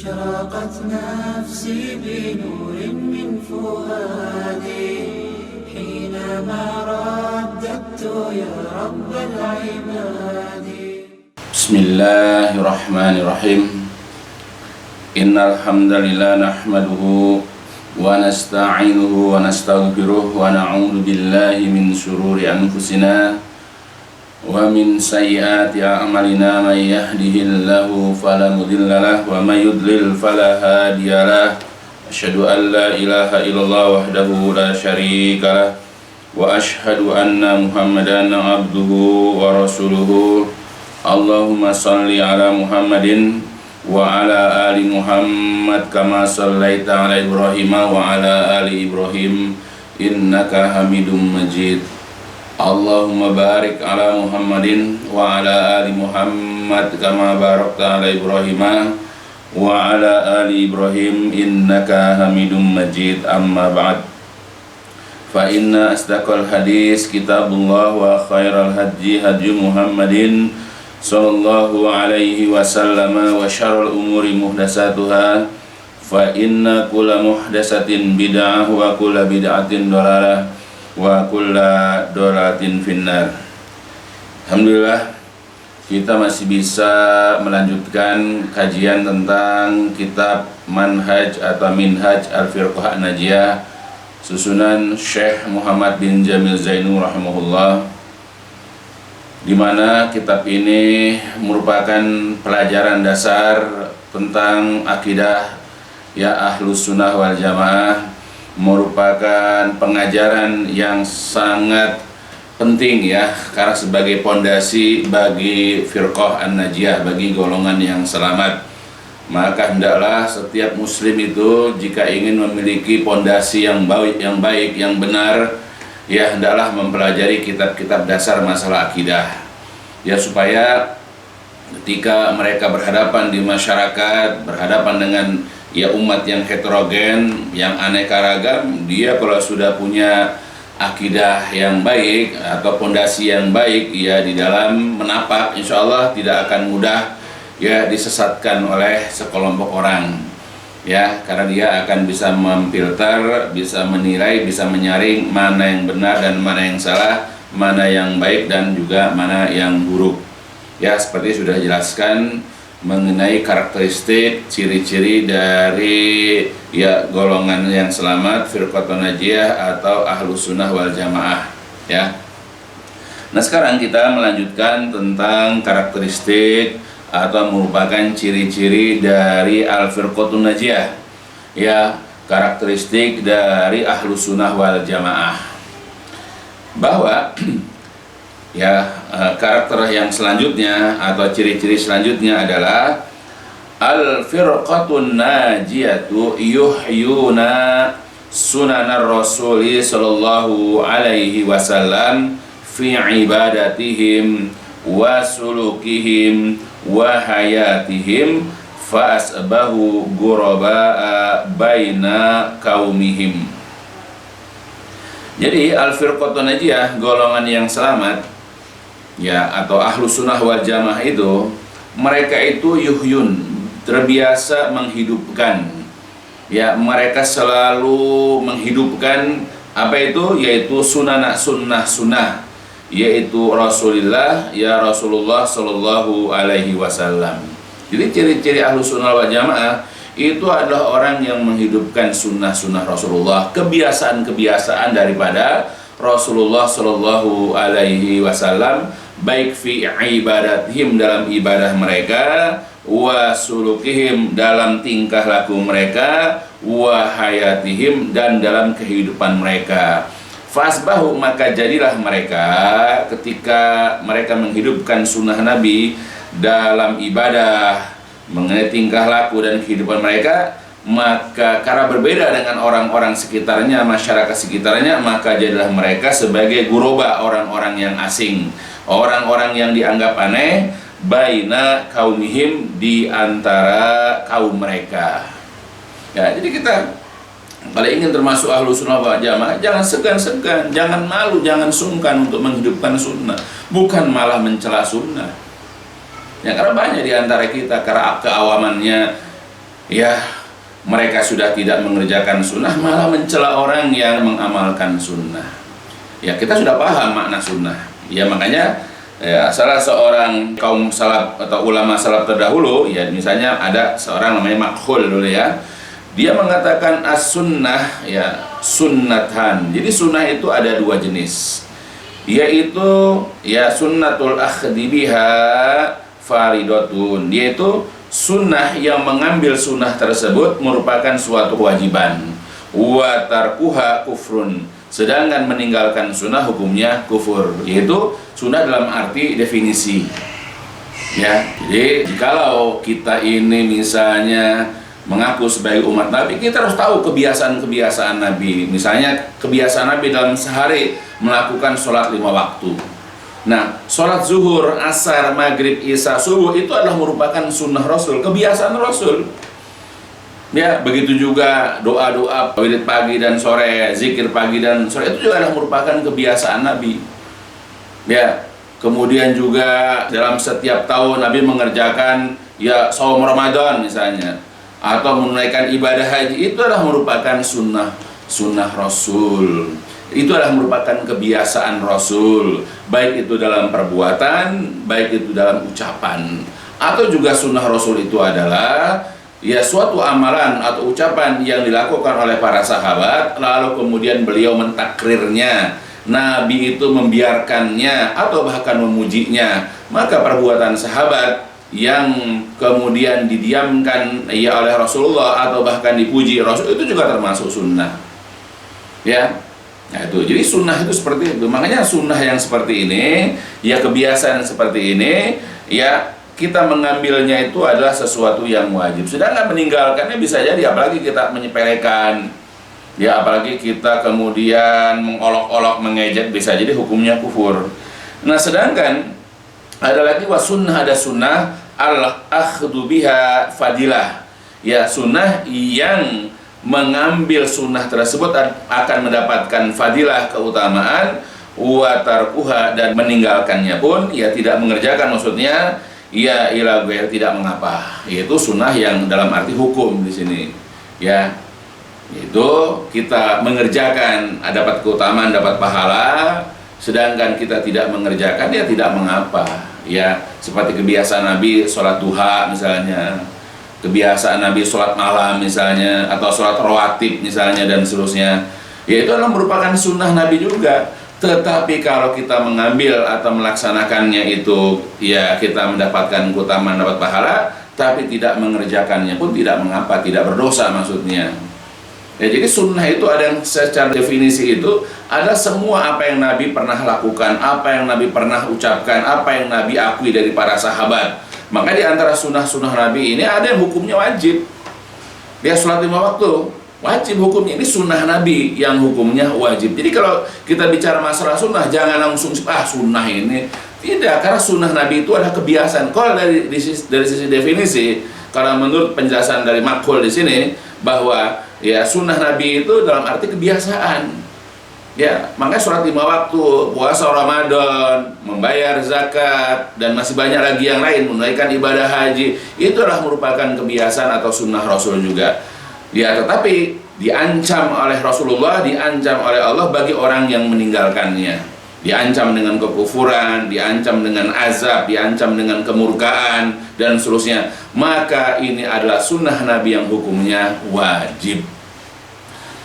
أشرقت نفسي بنور من فؤادي حينما رددت يا رب العباد. بسم الله الرحمن الرحيم. إن الحمد لله نحمده ونستعينه ونستغفره ونعوذ بالله من شرور أنفسنا ومن سيئات أعمالنا. من يهده الله فلا مضل له ومن يضلل فلا هادي له. أشهد أن لا إله إلا الله وحده لا شريك له وأشهد أن محمدا عبده ورسوله. اللهم صل على محمد وعلى آل محمد كما صليت على إبراهيم وعلى آل إبراهيم إنك حميد مجيد. Allahumma barik ala Muhammadin wa ala ali Muhammad kama barakta ala Ibrahim wa ala ali Ibrahim innaka hamidum majid. Amma ba'd. Fa inna asdaqal hadis kitabullah wa khairal hadyi hadyu Muhammadin sallallahu alaihi wasallam wa syarrul umuri muhdatsatuha fa inna kulla muhdatsatin bid'ah wa kulla bid'atin dhalalah wa kulla dolatin finnar. Alhamdulillah kita masih bisa melanjutkan kajian tentang kitab Manhaj atau Minhaj Al-Firqah An-Najiyah susunan Syekh Muhammad bin Jamil Zainu rahimahullah, di mana kitab ini merupakan pelajaran dasar tentang akidah ya Ahlus Sunnah wal Jamaah, merupakan pengajaran yang sangat penting ya, karena sebagai pondasi bagi firqah an-najiyah, bagi golongan yang selamat. Maka hendaklah setiap muslim itu jika ingin memiliki pondasi yang baik, yang benar, ya hendaklah mempelajari kitab-kitab dasar masalah akidah, ya supaya ketika mereka berhadapan di masyarakat, berhadapan dengan ya umat yang heterogen, yang aneka ragam, dia kalau sudah punya akidah yang baik atau pondasi yang baik, ya di dalam menapak insya Allah tidak akan mudah ya disesatkan oleh sekelompok orang, ya karena dia akan bisa memfilter, bisa menilai, bisa menyaring mana yang benar dan mana yang salah, mana yang baik dan juga mana yang buruk. Ya seperti sudah jelaskan mengenai karakteristik ciri-ciri dari ya golongan yang selamat, firqatun najiyah atau Ahlus Sunnah wal Jamaah ya. Nah sekarang kita melanjutkan tentang karakteristik atau merupakan ciri-ciri dari Al-Firqatun Najiyah ya, karakteristik dari Ahlus Sunnah wal Jamaah, bahwa ya karakter yang selanjutnya atau ciri-ciri selanjutnya adalah al-firqatun najiyatu yuhyuna sunanar rasuli sallallahu alaihi wasallam fi ibadatihim wa sulukihim wa hayatihim fa asbahu ghuraba baina kaumihim. Jadi al-firqatun najiyah, golongan yang selamat ya atau Ahlus Sunnah wal Jamaah itu, mereka itu yuhyun, terbiasa menghidupkan ya, mereka selalu menghidupkan apa itu, yaitu sunnah, yaitu Rasulullah ya Rasulullah sallallahu alaihi wasallam. Jadi ciri-ciri Ahlus Sunnah wal Jamaah itu adalah orang yang menghidupkan sunnah Rasulullah, kebiasaan daripada Rasulullah sallallahu alaihi wasallam, baik fi ibadatihim, dalam ibadah mereka, wa sulukihim, dalam tingkah laku mereka, wa hayatihim, dan dalam kehidupan mereka. Fasbahu, maka jadilah mereka ketika mereka menghidupkan sunnah Nabi dalam ibadah, mengenai tingkah laku dan kehidupan mereka, maka karena berbeda dengan orang-orang sekitarnya, masyarakat sekitarnya, maka jadilah mereka sebagai guroba, orang-orang yang asing, orang-orang yang dianggap aneh, baina kaumihim, di antara kaum mereka. Ya, jadi kita kalau ingin termasuk Ahlus Sunnah wal Jamaah, jangan segan-segan, jangan malu, jangan sungkan untuk menghidupkan sunnah, bukan malah mencela sunnah. Ya, karena banyak di antara kita karena keawamannya ya mereka sudah tidak mengerjakan sunnah, malah mencela orang yang mengamalkan sunnah. Ya, kita sudah paham makna sunnah. Ya, makanya ya, salah seorang kaum salaf atau ulama salaf terdahulu, ya misalnya ada seorang namanya Makhul dulu ya. Dia mengatakan as-sunnah ya sunnatan. Jadi sunnah itu ada dua jenis. Yaitu ya sunnatul akhdi biha faridatun. Yaitu sunnah yang mengambil sunnah tersebut merupakan suatu kewajiban. Wa tarkuha kufrun. Sedangkan meninggalkan sunnah hukumnya kufur. Yaitu sunnah dalam arti definisi. Ya, jadi jikalau kita ini misalnya mengaku sebagai umat Nabi, kita harus tahu kebiasaan-kebiasaan Nabi. Misalnya kebiasaan Nabi dalam sehari melakukan sholat 5 waktu. Nah, sholat zuhur, asar, maghrib, isya, subuh itu adalah merupakan sunnah Rasul, kebiasaan Rasul. Ya, begitu juga doa-doa wirid pagi dan sore, zikir pagi dan sore itu juga adalah merupakan kebiasaan Nabi. Ya, kemudian juga dalam setiap tahun Nabi mengerjakan ya saum Ramadan misalnya, atau menunaikan ibadah haji, itu adalah merupakan sunnah Rasul. Itu adalah merupakan kebiasaan Rasul, baik itu dalam perbuatan, baik itu dalam ucapan. Atau juga sunnah Rasul itu adalah ya suatu amalan atau ucapan yang dilakukan oleh para sahabat, lalu kemudian beliau mentakrirnya, Nabi itu membiarkannya atau bahkan memujinya. Maka perbuatan sahabat yang kemudian didiamkan ya oleh Rasulullah atau bahkan dipuji Rasul itu juga termasuk sunnah. Ya, nah itu. Jadi sunnah itu seperti itu. Makanya sunnah yang seperti ini, ya kebiasaan seperti ini, ya kita mengambilnya itu adalah sesuatu yang wajib. Sedangkan meninggalkannya bisa jadi, apalagi kita menyepelekan, ya apalagi kita kemudian mengolok-olok, mengejek, bisa jadi hukumnya kufur. Nah, sedangkan ada lagi wasunnah, ada sunnah al-akhdhu biha fadilah. Ya, sunnah yang mengambil sunnah tersebut akan mendapatkan fadilah, keutamaan, wa tarkuha, dan meninggalkannya pun ya tidak mengerjakan, maksudnya ya ila ghair, tidak mengapa. Yaitu sunnah yang dalam arti hukum di sini. Ya, itu kita mengerjakan dapat keutamaan, dapat pahala, sedangkan kita tidak mengerjakan ya tidak mengapa. Ya, seperti kebiasaan Nabi sholat duha misalnya, kebiasaan Nabi sholat malam misalnya, atau sholat rawatib misalnya, dan seterusnya. Ya, itu adalah merupakan sunnah Nabi juga. Tetapi kalau kita mengambil atau melaksanakannya itu, ya kita mendapatkan keutamaan, dapat pahala, tapi tidak mengerjakannya pun tidak mengapa, tidak berdosa maksudnya. Ya, jadi sunnah itu ada yang secara definisi itu ada semua apa yang Nabi pernah lakukan, apa yang Nabi pernah ucapkan, apa yang Nabi akui dari para sahabat. Maka di antara sunnah-sunnah Nabi ini ada yang hukumnya wajib. Dia sholat 5 waktu, wajib hukumnya. Ini sunnah Nabi yang hukumnya wajib. Jadi kalau kita bicara masalah sunnah, jangan langsung sunnah ini. Tidak, karena sunnah Nabi itu adalah kebiasaan. Kalau dari sisi definisi, kalau menurut penjelasan dari Makhul di sini, bahwa ya sunnah Nabi itu dalam arti kebiasaan. Ya, makanya sholat 5 waktu, puasa Ramadan, membayar zakat, dan masih banyak lagi yang lain, menunaikan ibadah haji, itu adalah merupakan kebiasaan atau sunnah Rasul juga. Ya, tetapi diancam oleh Rasulullah, diancam oleh Allah bagi orang yang meninggalkannya. Diancam dengan kekufuran, diancam dengan azab, diancam dengan kemurkaan, dan seterusnya. Maka ini adalah sunnah Nabi yang hukumnya wajib.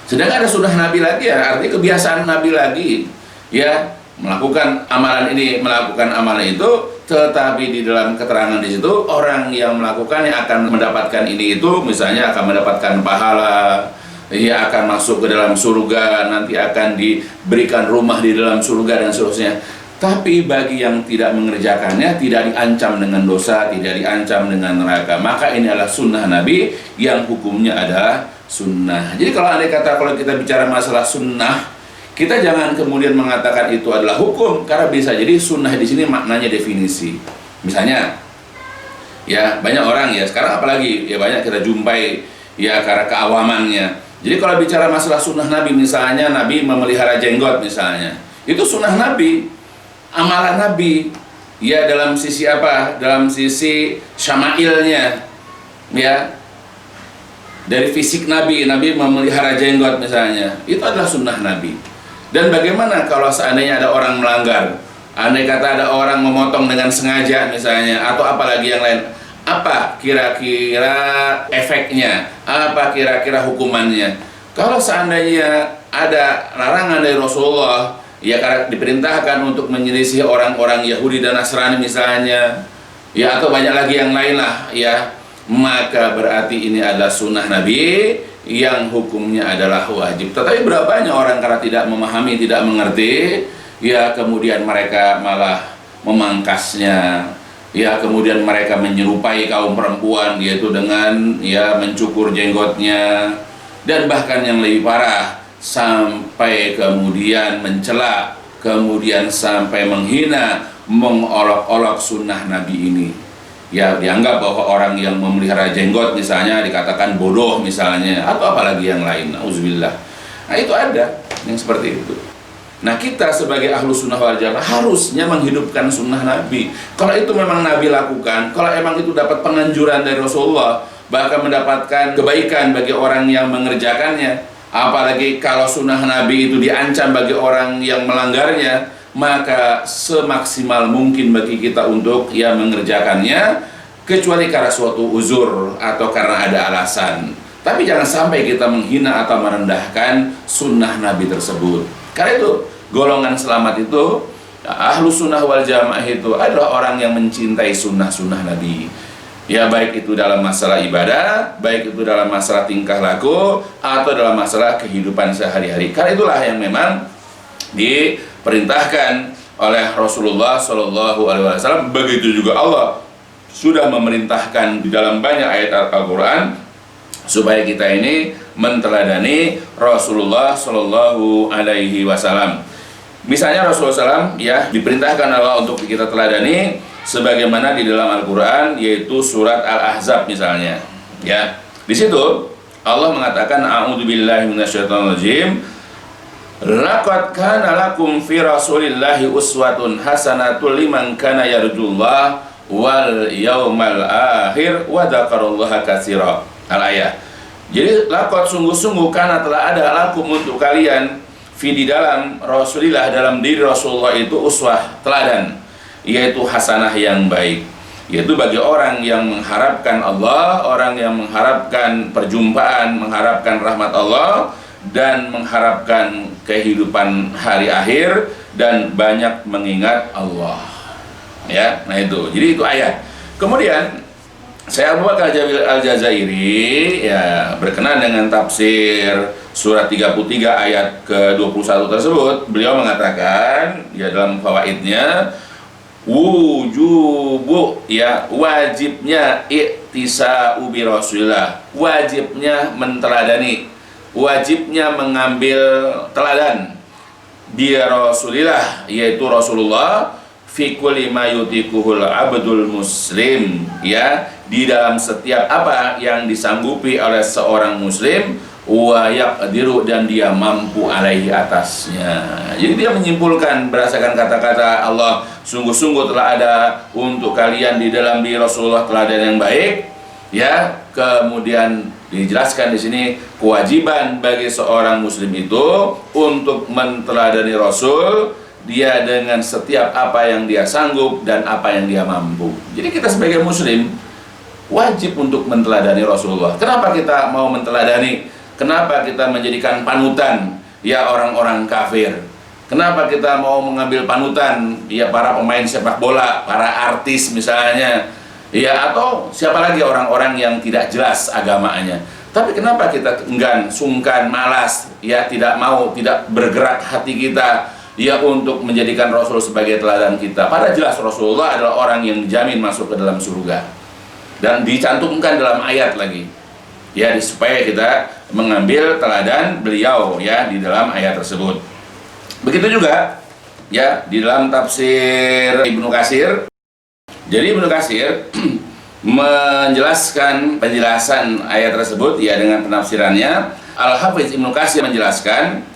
Sedangkan ada sunnah Nabi lagi, ya, artinya kebiasaan Nabi lagi, ya melakukan amalan ini, melakukan amalan itu, tetapi di dalam keterangan di situ orang yang melakukannya akan mendapatkan ini itu, misalnya akan mendapatkan pahala, ia akan masuk ke dalam surga, nanti akan diberikan rumah di dalam surga dan seterusnya. Tapi bagi yang tidak mengerjakannya, tidak diancam dengan dosa, tidak diancam dengan neraka. Maka ini adalah sunnah Nabi yang hukumnya adalah sunnah. Jadi kalau andai kata kalau kita bicara masalah sunnah, kita jangan kemudian mengatakan itu adalah hukum, karena bisa jadi sunnah di sini maknanya definisi. Misalnya, ya banyak orang ya sekarang apalagi ya banyak kita jumpai ya karena keawamannya. Jadi kalau bicara masalah sunnah Nabi, misalnya Nabi memelihara jenggot misalnya, itu sunnah Nabi, amalan Nabi. Ya dalam sisi apa? Dalam sisi syama'ilnya, ya. dari fisik Nabi memelihara jenggot misalnya, itu adalah sunnah Nabi. Dan bagaimana kalau seandainya ada orang melanggar, andai kata ada orang memotong dengan sengaja misalnya, atau apalagi yang lain, apa kira-kira efeknya, apa kira-kira hukumannya? Kalau seandainya ada larangan dari Rasulullah, ya karena diperintahkan untuk menyelisih orang-orang Yahudi dan Nasrani misalnya, ya atau banyak lagi yang lain lah, ya, maka berarti ini adalah sunnah Nabi yang hukumnya adalah wajib. Tetapi berapa banyak orang karena tidak memahami, tidak mengerti, ya kemudian mereka malah memangkasnya, ya kemudian mereka menyerupai kaum perempuan, yaitu dengan ya mencukur jenggotnya, dan bahkan yang lebih parah sampai kemudian mencela, kemudian sampai menghina, mengolok-olok sunnah Nabi ini. Ya dianggap bahwa orang yang memelihara jenggot misalnya dikatakan bodoh misalnya, atau apalagi yang lain, auzubillah. Nah itu ada yang seperti itu. Nah kita sebagai ahlu sunnah wal jamaah harusnya menghidupkan sunnah Nabi. Kalau itu memang Nabi lakukan, kalau emang itu dapat penganjuran dari Rasulullah, bahkan mendapatkan kebaikan bagi orang yang mengerjakannya, apalagi kalau sunnah Nabi itu diancam bagi orang yang melanggarnya, maka semaksimal mungkin bagi kita untuk ya mengerjakannya, kecuali karena suatu uzur atau karena ada alasan. Tapi jangan sampai kita menghina atau merendahkan sunnah Nabi tersebut. Karena itu golongan selamat itu, ahlu sunnah wal jamaah itu adalah orang yang mencintai sunnah-sunnah Nabi. Ya baik itu dalam masalah ibadah, baik itu dalam masalah tingkah laku, atau dalam masalah kehidupan sehari-hari. Karena itulah yang memang diperintahkan oleh Rasulullah SAW. Begitu juga Allah sudah memerintahkan di dalam banyak ayat Al-Quran supaya kita ini menteladani Rasulullah SAW. Misalnya Rasulullah SAW ya diperintahkan Allah untuk kita teladani sebagaimana di dalam Al-Quran, yaitu surat Al-Ahzab misalnya. Ya, di situ Allah mengatakan, a'udzubillahi minasyaitonirrajim. Laqad kana lakum fi Rasulillahi uswatun hasanatul liman kana yarjullah wal yaumal akhir wa dzakarallaha katsira. Al-ayat. Jadi laqad sungguh-sungguh kana telah ada lakum untuk kalian fi di dalam Rasulillah, dalam diri Rasulullah itu uswah, teladan, yaitu hasanah yang baik, yaitu bagi orang yang mengharapkan Allah, orang yang mengharapkan perjumpaan, mengharapkan rahmat Allah, dan mengharapkan kehidupan hari akhir, dan banyak mengingat Allah. Ya, nah itu. Jadi itu ayat. Kemudian Syekh Abu Bakar Al-Jazairi ya berkenan dengan tafsir surat 33 ayat ke-21 tersebut. Beliau mengatakan ya dalam fawaidnya, wujubu ya wajibnya iktisa'u bi Rasulillah, wajibnya menteladani, wajibnya mengambil teladan bi Rasulillah, yaitu Rasulullah, fi kulli ma yutikuhul abdul muslim, ya di dalam setiap apa yang disanggupi oleh seorang muslim, wa yaqdiru, dan dia mampu alaihi atasnya. Jadi dia menyimpulkan berdasarkan kata-kata Allah, sungguh-sungguh telah ada untuk kalian di dalam diri Rasulullah teladan yang baik, ya. Kemudian dijelaskan di sini kewajiban bagi seorang muslim itu untuk menteladani Rasul, dia dengan setiap apa yang dia sanggup dan apa yang dia mampu. Jadi kita sebagai muslim wajib untuk menteladani Rasulullah. Kenapa kita mau menteladani? Kenapa kita menjadikan panutan ya orang-orang kafir? Kenapa kita mau mengambil panutan ya para pemain sepak bola, para artis misalnya, ya atau siapa lagi orang-orang yang tidak jelas agamanya? Tapi kenapa kita enggan, sungkan, malas, ya tidak mau, tidak bergerak hati kita ya untuk menjadikan Rasul sebagai teladan kita? Padahal jelas Rasulullah adalah orang yang dijamin masuk ke dalam surga, dan dicantumkan dalam ayat lagi, ya supaya kita mengambil teladan beliau ya di dalam ayat tersebut. Begitu juga ya di dalam tafsir Ibnu Katsir. Jadi Ibnu Katsir menjelaskan penjelasan ayat tersebut ya dengan penafsirannya. Al-Hafiz Ibnu Katsir menjelaskan,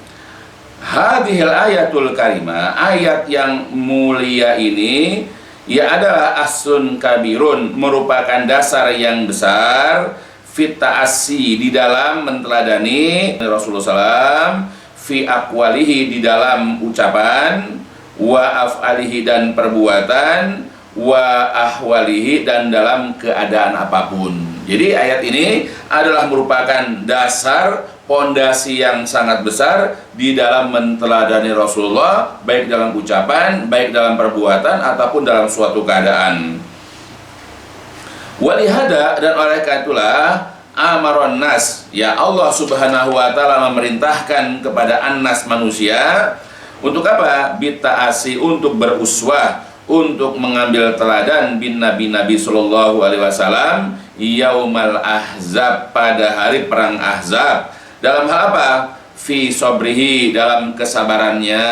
hadhil ayatul karimah, ayat yang mulia ini ya adalah aslun kabirun, merupakan dasar yang besar fit ta'assi, di dalam menteladani Rasulullah SAW, fi aqwalihi, di dalam ucapan, wa af'alihi, dan perbuatan, wa ahwalihi, dan dalam keadaan apapun. Jadi ayat ini adalah merupakan dasar pondasi yang sangat besar di dalam menteladani Rasulullah, baik dalam ucapan, baik dalam perbuatan, ataupun dalam suatu keadaan. Walihada, dan oleh karena itulah amaron nas, ya Allah Subhanahu wa ta'ala memerintahkan kepada annas manusia untuk apa? Bitta'asi, untuk beruswah, untuk mengambil teladan bin nabi-nabi sallallahu alaihi wasallam yaumal ahzab, pada hari perang Ahzab. Dalam hal apa? Fi sobrihi, dalam kesabarannya,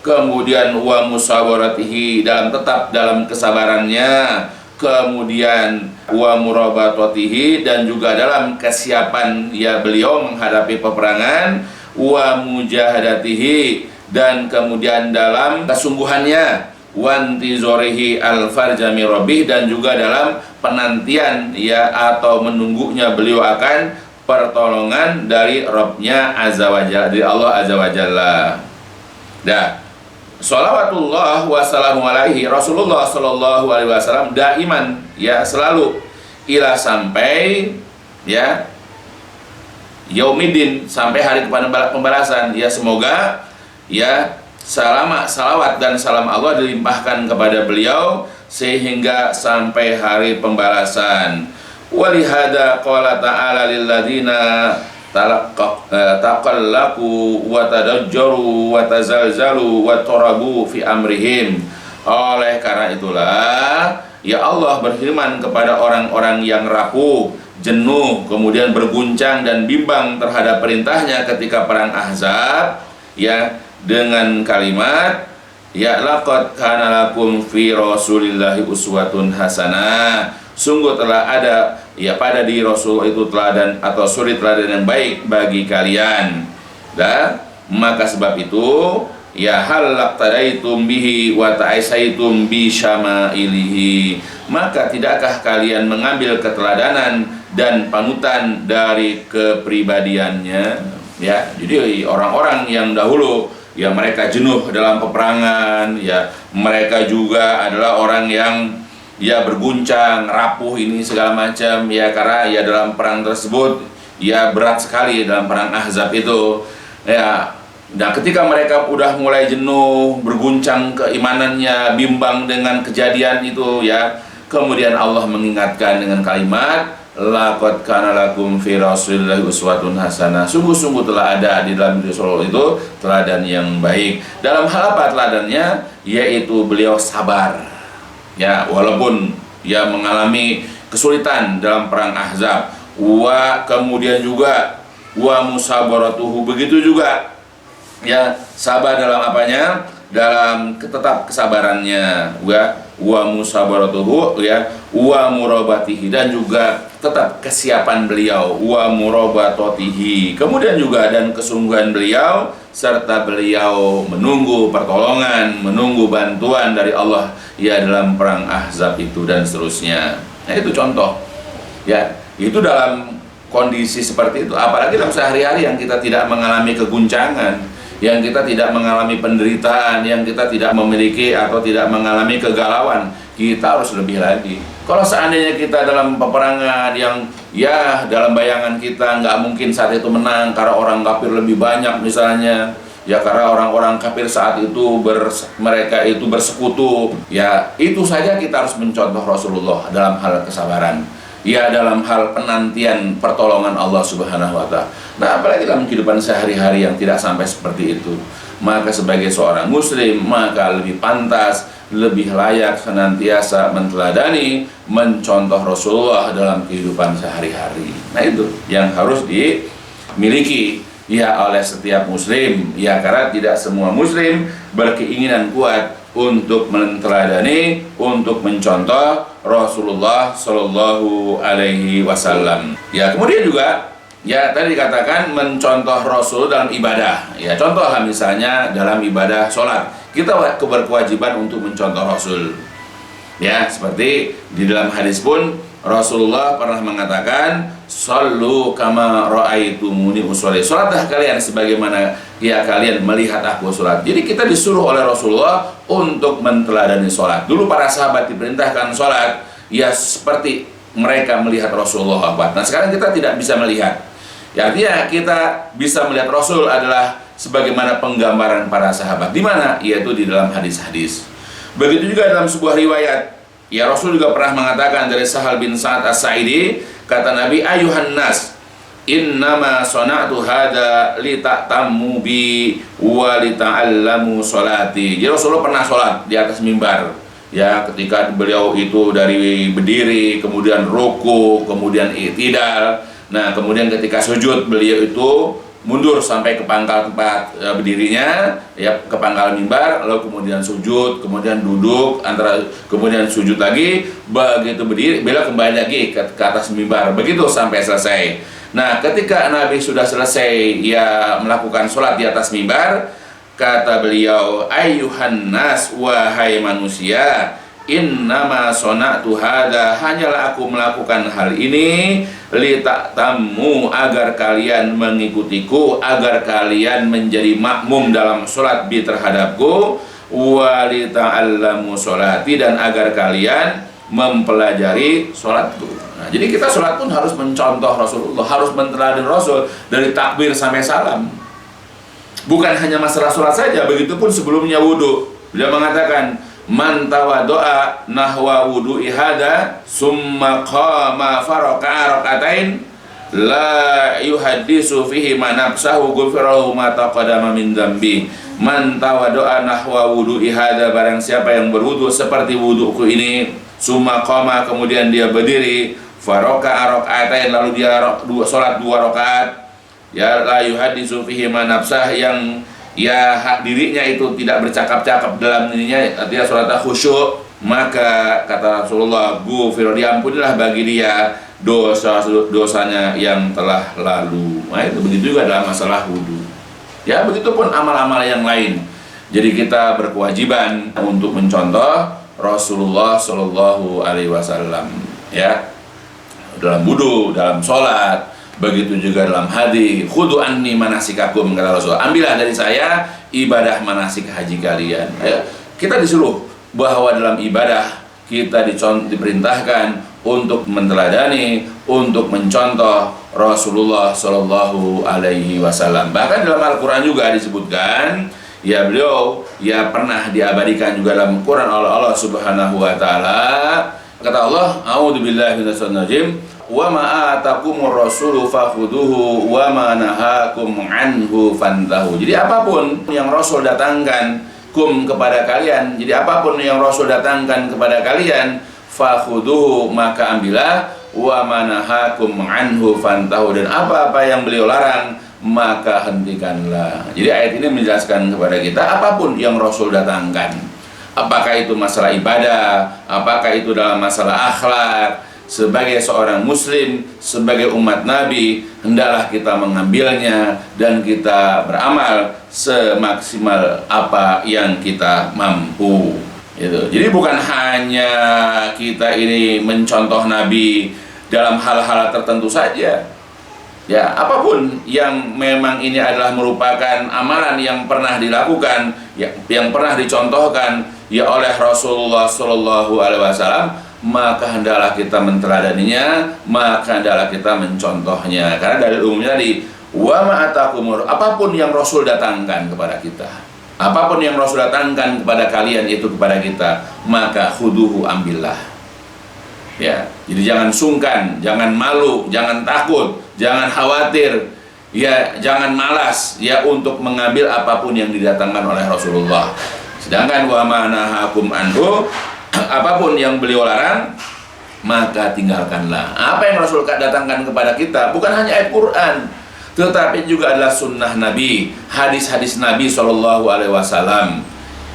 kemudian wa musawaratihi, dalam tetap dalam kesabarannya, kemudian wa murabatotihi, dan juga dalam kesiapan ya beliau menghadapi peperangan, wa mujahadatihi, dan kemudian dalam kesungguhannya, wantizorihi al-farjami robih, dan juga dalam penantian ya atau menunggunya beliau akan pertolongan dari Rabbnya Azza wa Jalla, dari Allah Azza wa Jalla. Dah, sholawatullah wassalamu alaihi, Rasulullah sallallahu alaihi wasallam daiman, ya selalu, ila, sampai ya yaumidin, sampai hari pembalasan, ya semoga ya salawat dan salam Allah dilimpahkan kepada beliau sehingga sampai hari pembalasan. Walihada qala ta'ala lilladzina taqallaku wa tadajjaru wa tazalzalu wa tarabu fi amrihim. Oleh karena itulah ya Allah berfirman kepada orang-orang yang rapuh, jenuh, kemudian berguncang dan bimbang terhadap perintahnya ketika perang Ahzab, ya, dengan kalimat ya laqad kana lakum fi rasulillahi uswatun hasanah, sungguh telah ada ya pada diri Rasul itu teladan atau suri teladan yang baik bagi kalian. Dan maka sebab itu ya hal laqtadaitum bihi wa ta'aisaitum bi syama'ilihi, maka tidakkah kalian mengambil keteladanan dan panutan dari kepribadiannya, ya. Jadi orang-orang yang dahulu ya mereka jenuh dalam peperangan, ya mereka juga adalah orang yang ya berguncang, rapuh ini segala macam, ya karena ya dalam perang tersebut ya berat sekali dalam perang Ahzab itu, ya. Dan ketika mereka udah mulai jenuh, berguncang keimanannya, bimbang dengan kejadian itu, ya kemudian Allah mengingatkan dengan kalimat laqad kana lakum fi rasulillahi uswatun hasanah, sungguh-sungguh telah ada di dalam Rasul itu teladan yang baik. Dalam hal apa teladannya? Yaitu beliau sabar, ya walaupun ya mengalami kesulitan dalam perang Ahzab, wa kemudian juga wa musabaratuhu, begitu juga ya sabar dalam apanya? Dalam tetap kesabarannya, wa musabaratuhu, ya wa murabatihi, dan juga tetap kesiapan beliau, wa murabatotihi, kemudian juga dan kesungguhan beliau, serta beliau menunggu pertolongan, menunggu bantuan dari Allah ya dalam perang Ahzab itu dan seterusnya. Nah itu contoh, ya itu dalam kondisi seperti itu, apalagi dalam sehari-hari yang kita tidak mengalami keguncangan, yang kita tidak mengalami penderitaan, yang kita tidak memiliki atau tidak mengalami kegalauan, kita harus lebih lagi. Kalau seandainya kita dalam peperangan yang ya dalam bayangan kita nggak mungkin saat itu menang karena orang kafir lebih banyak misalnya, ya karena orang-orang kafir saat itu mereka itu bersekutu, ya itu saja kita harus mencontoh Rasulullah dalam hal kesabaran, ya dalam hal penantian pertolongan Allah Subhanahu wa ta'ala. Nah apalagi dalam kehidupan sehari-hari yang tidak sampai seperti itu, maka sebagai seorang muslim maka lebih pantas, lebih layak senantiasa menteladani, mencontoh Rasulullah dalam kehidupan sehari-hari. Nah itu yang harus dimiliki ya oleh setiap muslim, ya karena tidak semua muslim berkeinginan kuat untuk menteladani, untuk mencontoh Rasulullah Shallallahu Alaihi Wasallam. Ya kemudian juga ya tadi dikatakan mencontoh Rasul dalam ibadah. Ya contohlah misalnya dalam ibadah sholat, kita berkewajiban untuk mencontoh Rasul. Ya seperti di dalam hadis pun Rasulullah pernah mengatakan, "Shallu kama ra'aitumuni usolli." Salatlah kalian sebagaimana ya kalian melihat aku salat. Jadi kita disuruh oleh Rasulullah untuk menteladani salat. Dulu para sahabat diperintahkan salat ya seperti mereka melihat Rasulullah. Nah, sekarang kita tidak bisa melihat. Ya, artinya kita bisa melihat Rasul adalah sebagaimana penggambaran para sahabat. Di mana? Yaitu di dalam hadis-hadis. Begitu juga dalam sebuah riwayat, ya Rasul juga pernah mengatakan dari Sahal bin Sa'ad As-Sa'idi, kata Nabi, "Ayuhan nas, innama sona'tu hada li ta'tammu bi wa li ta'allamu sholati." Jadi Rasulullah pernah sholat di atas mimbar. Ya, ketika beliau itu dari berdiri, kemudian ruku, kemudian i'tidal. Nah, kemudian ketika sujud beliau itu mundur sampai ke pangkal tempat berdirinya, ya ke pangkal mimbar, lalu kemudian sujud, kemudian duduk, kemudian sujud lagi, begitu berdiri, beliau kembali lagi ke atas mimbar, begitu sampai selesai. Nah, ketika Nabi sudah selesai ya melakukan sholat di atas mimbar, kata beliau, "Ayyuhan nas, wahai manusia, innama sona'tu hada, hanyalah aku melakukan hal ini li ta'tammu, agar kalian mengikutiku, agar kalian menjadi makmum dalam sholat bi terhadapku, wa li ta'allamu sholati, dan agar kalian mempelajari sholatku." Nah, jadi kita sholat pun harus mencontoh Rasulullah, harus meneladani Rasul dari takbir sampai salam. Bukan hanya masalah sholat saja, begitupun sebelumnya wudhu. Beliau mengatakan, "Man tawaddo'a nahwa wudu'i hada summa qama faraka'a raka'atain la yuhaddisu fihi ma nafsahu ghufirahu ma taqaddama min dzambi." Man tawaddo'a nahwa wudu'i hada, barang siapa yang berwudu seperti wuduku ini, summa qama, kemudian dia berdiri, faraka'a raka'atain, lalu dia salat 2 rakaat, ya la yuhaddisu fihi ma nafsah, yang ya hak dirinya itu tidak bercakap-cakap dalam dirinya, artinya sholatnya khusyuk, maka kata Rasulullah, ghufira, diampunilah bagi dia dosa-dosanya yang telah lalu. Nah, itu begitu juga dalam masalah wudu. Ya, begitupun amal-amal yang lain. Jadi kita berkewajiban untuk mencontoh Rasulullah Shallallahu Alaihi Wasallam, ya, dalam wudu, dalam sholat. Begitu juga dalam hadis, "Khudu anni manasikakum," kata Rasul, "ambillah dari saya ibadah manasik haji kalian." Ya, kita disuruh bahwa dalam ibadah kita diperintahkan untuk meneladani, untuk mencontoh Rasulullah Shallallahu Alaihi Wasallam. Bahkan dalam Al-Quran juga disebutkan, ya beliau ya pernah diabadikan juga dalam Quran oleh Allah Subhanahu Wa Taala. Kata Allah, "A'udzubillahi minasyaitonirrajim. Wa ma atakumur rasulu fakhuduhu wa ma nahakum anhu fantahu." Jadi apapun yang Rasul datangkan kepada kalian, jadi apapun yang Rasul datangkan kepada kalian, fakhuduhu, maka ambillah, wa ma nahakum anhu fantahu, dan apa-apa yang beliau larang maka hentikanlah. Jadi ayat ini menjelaskan kepada kita apapun yang Rasul datangkan, apakah itu masalah ibadah, apakah itu dalam masalah akhlak, sebagai seorang muslim, sebagai umat Nabi, hendaklah kita mengambilnya dan kita beramal semaksimal apa yang kita mampu. Gitu. Jadi bukan hanya kita ini mencontoh Nabi dalam hal-hal tertentu saja. Ya, apapun yang memang ini adalah merupakan amalan yang pernah dilakukan, yang pernah dicontohkan ya oleh Rasulullah Shallallahu Alaihi Wasallam, maka hendaklah kita menteladaninya, maka hendaklah kita mencontohnya. Karena dari umumnya tadi, wa ma'atakumur, apapun yang Rasul datangkan kepada kita, apapun yang Rasul datangkan kepada kalian itu kepada kita, maka khuduhu, ambillah. Ya, jadi jangan sungkan, jangan malu, jangan takut, jangan khawatir, ya jangan malas ya untuk mengambil apapun yang didatangkan oleh Rasulullah. Sedangkan wa ma'nahakum anhu, apapun yang beliau larang, maka tinggalkanlah. Apa yang Rasul datangkan kepada kita bukan hanya ayat Quran, tetapi juga adalah sunnah Nabi, hadis-hadis Nabi Shallallahu Alaihi Wasallam.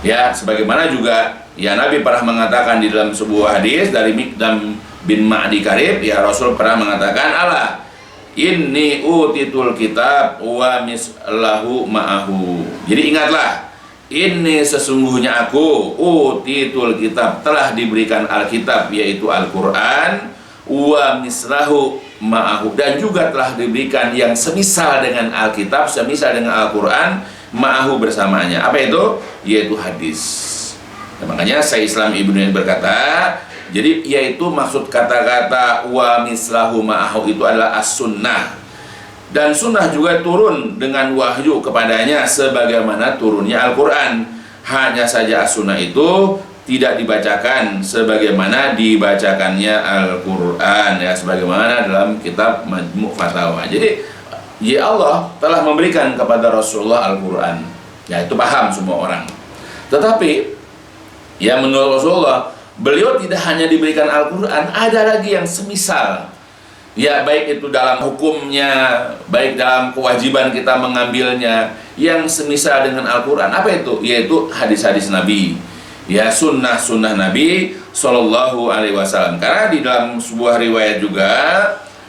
Ya, sebagaimana juga ya Nabi pernah mengatakan di dalam sebuah hadis dari Miqdam bin Ma'di Karib, ya Rasul pernah mengatakan, "Ala inni utitul kitab wa mislahu ma'ahu." Jadi ingatlah, ini sesungguhnya aku utitul kitab, telah diberikan Alkitab yaitu Al-Quran, wa mislahu ma'ahu, dan juga telah diberikan yang semisal dengan Alkitab, semisal dengan Al-Quran, ma'ahu bersamanya. Apa itu? Yaitu hadis. Nah, makanya Syekh Islam Ibnu berkata, jadi yaitu maksud kata-kata wa mislahu ma'ahu itu adalah as-sunnah. Dan sunnah juga turun dengan wahyu kepadanya sebagaimana turunnya Al-Quran. Hanya saja as-sunnah itu tidak dibacakan sebagaimana dibacakannya Al-Quran, ya, sebagaimana dalam kitab Majmu' Fatawa. Jadi ya Allah telah memberikan kepada Rasulullah Al-Quran, ya itu paham semua orang. Tetapi ya menurut Rasulullah, beliau tidak hanya diberikan Al-Quran, ada lagi yang semisal, ya, baik itu dalam hukumnya, baik dalam kewajiban kita mengambilnya, yang semisal dengan Al-Quran. Apa itu? Yaitu hadis-hadis Nabi, ya, sunnah-sunnah Nabi Sallallahu Alaihi Wasallam. Karena di dalam sebuah riwayat juga,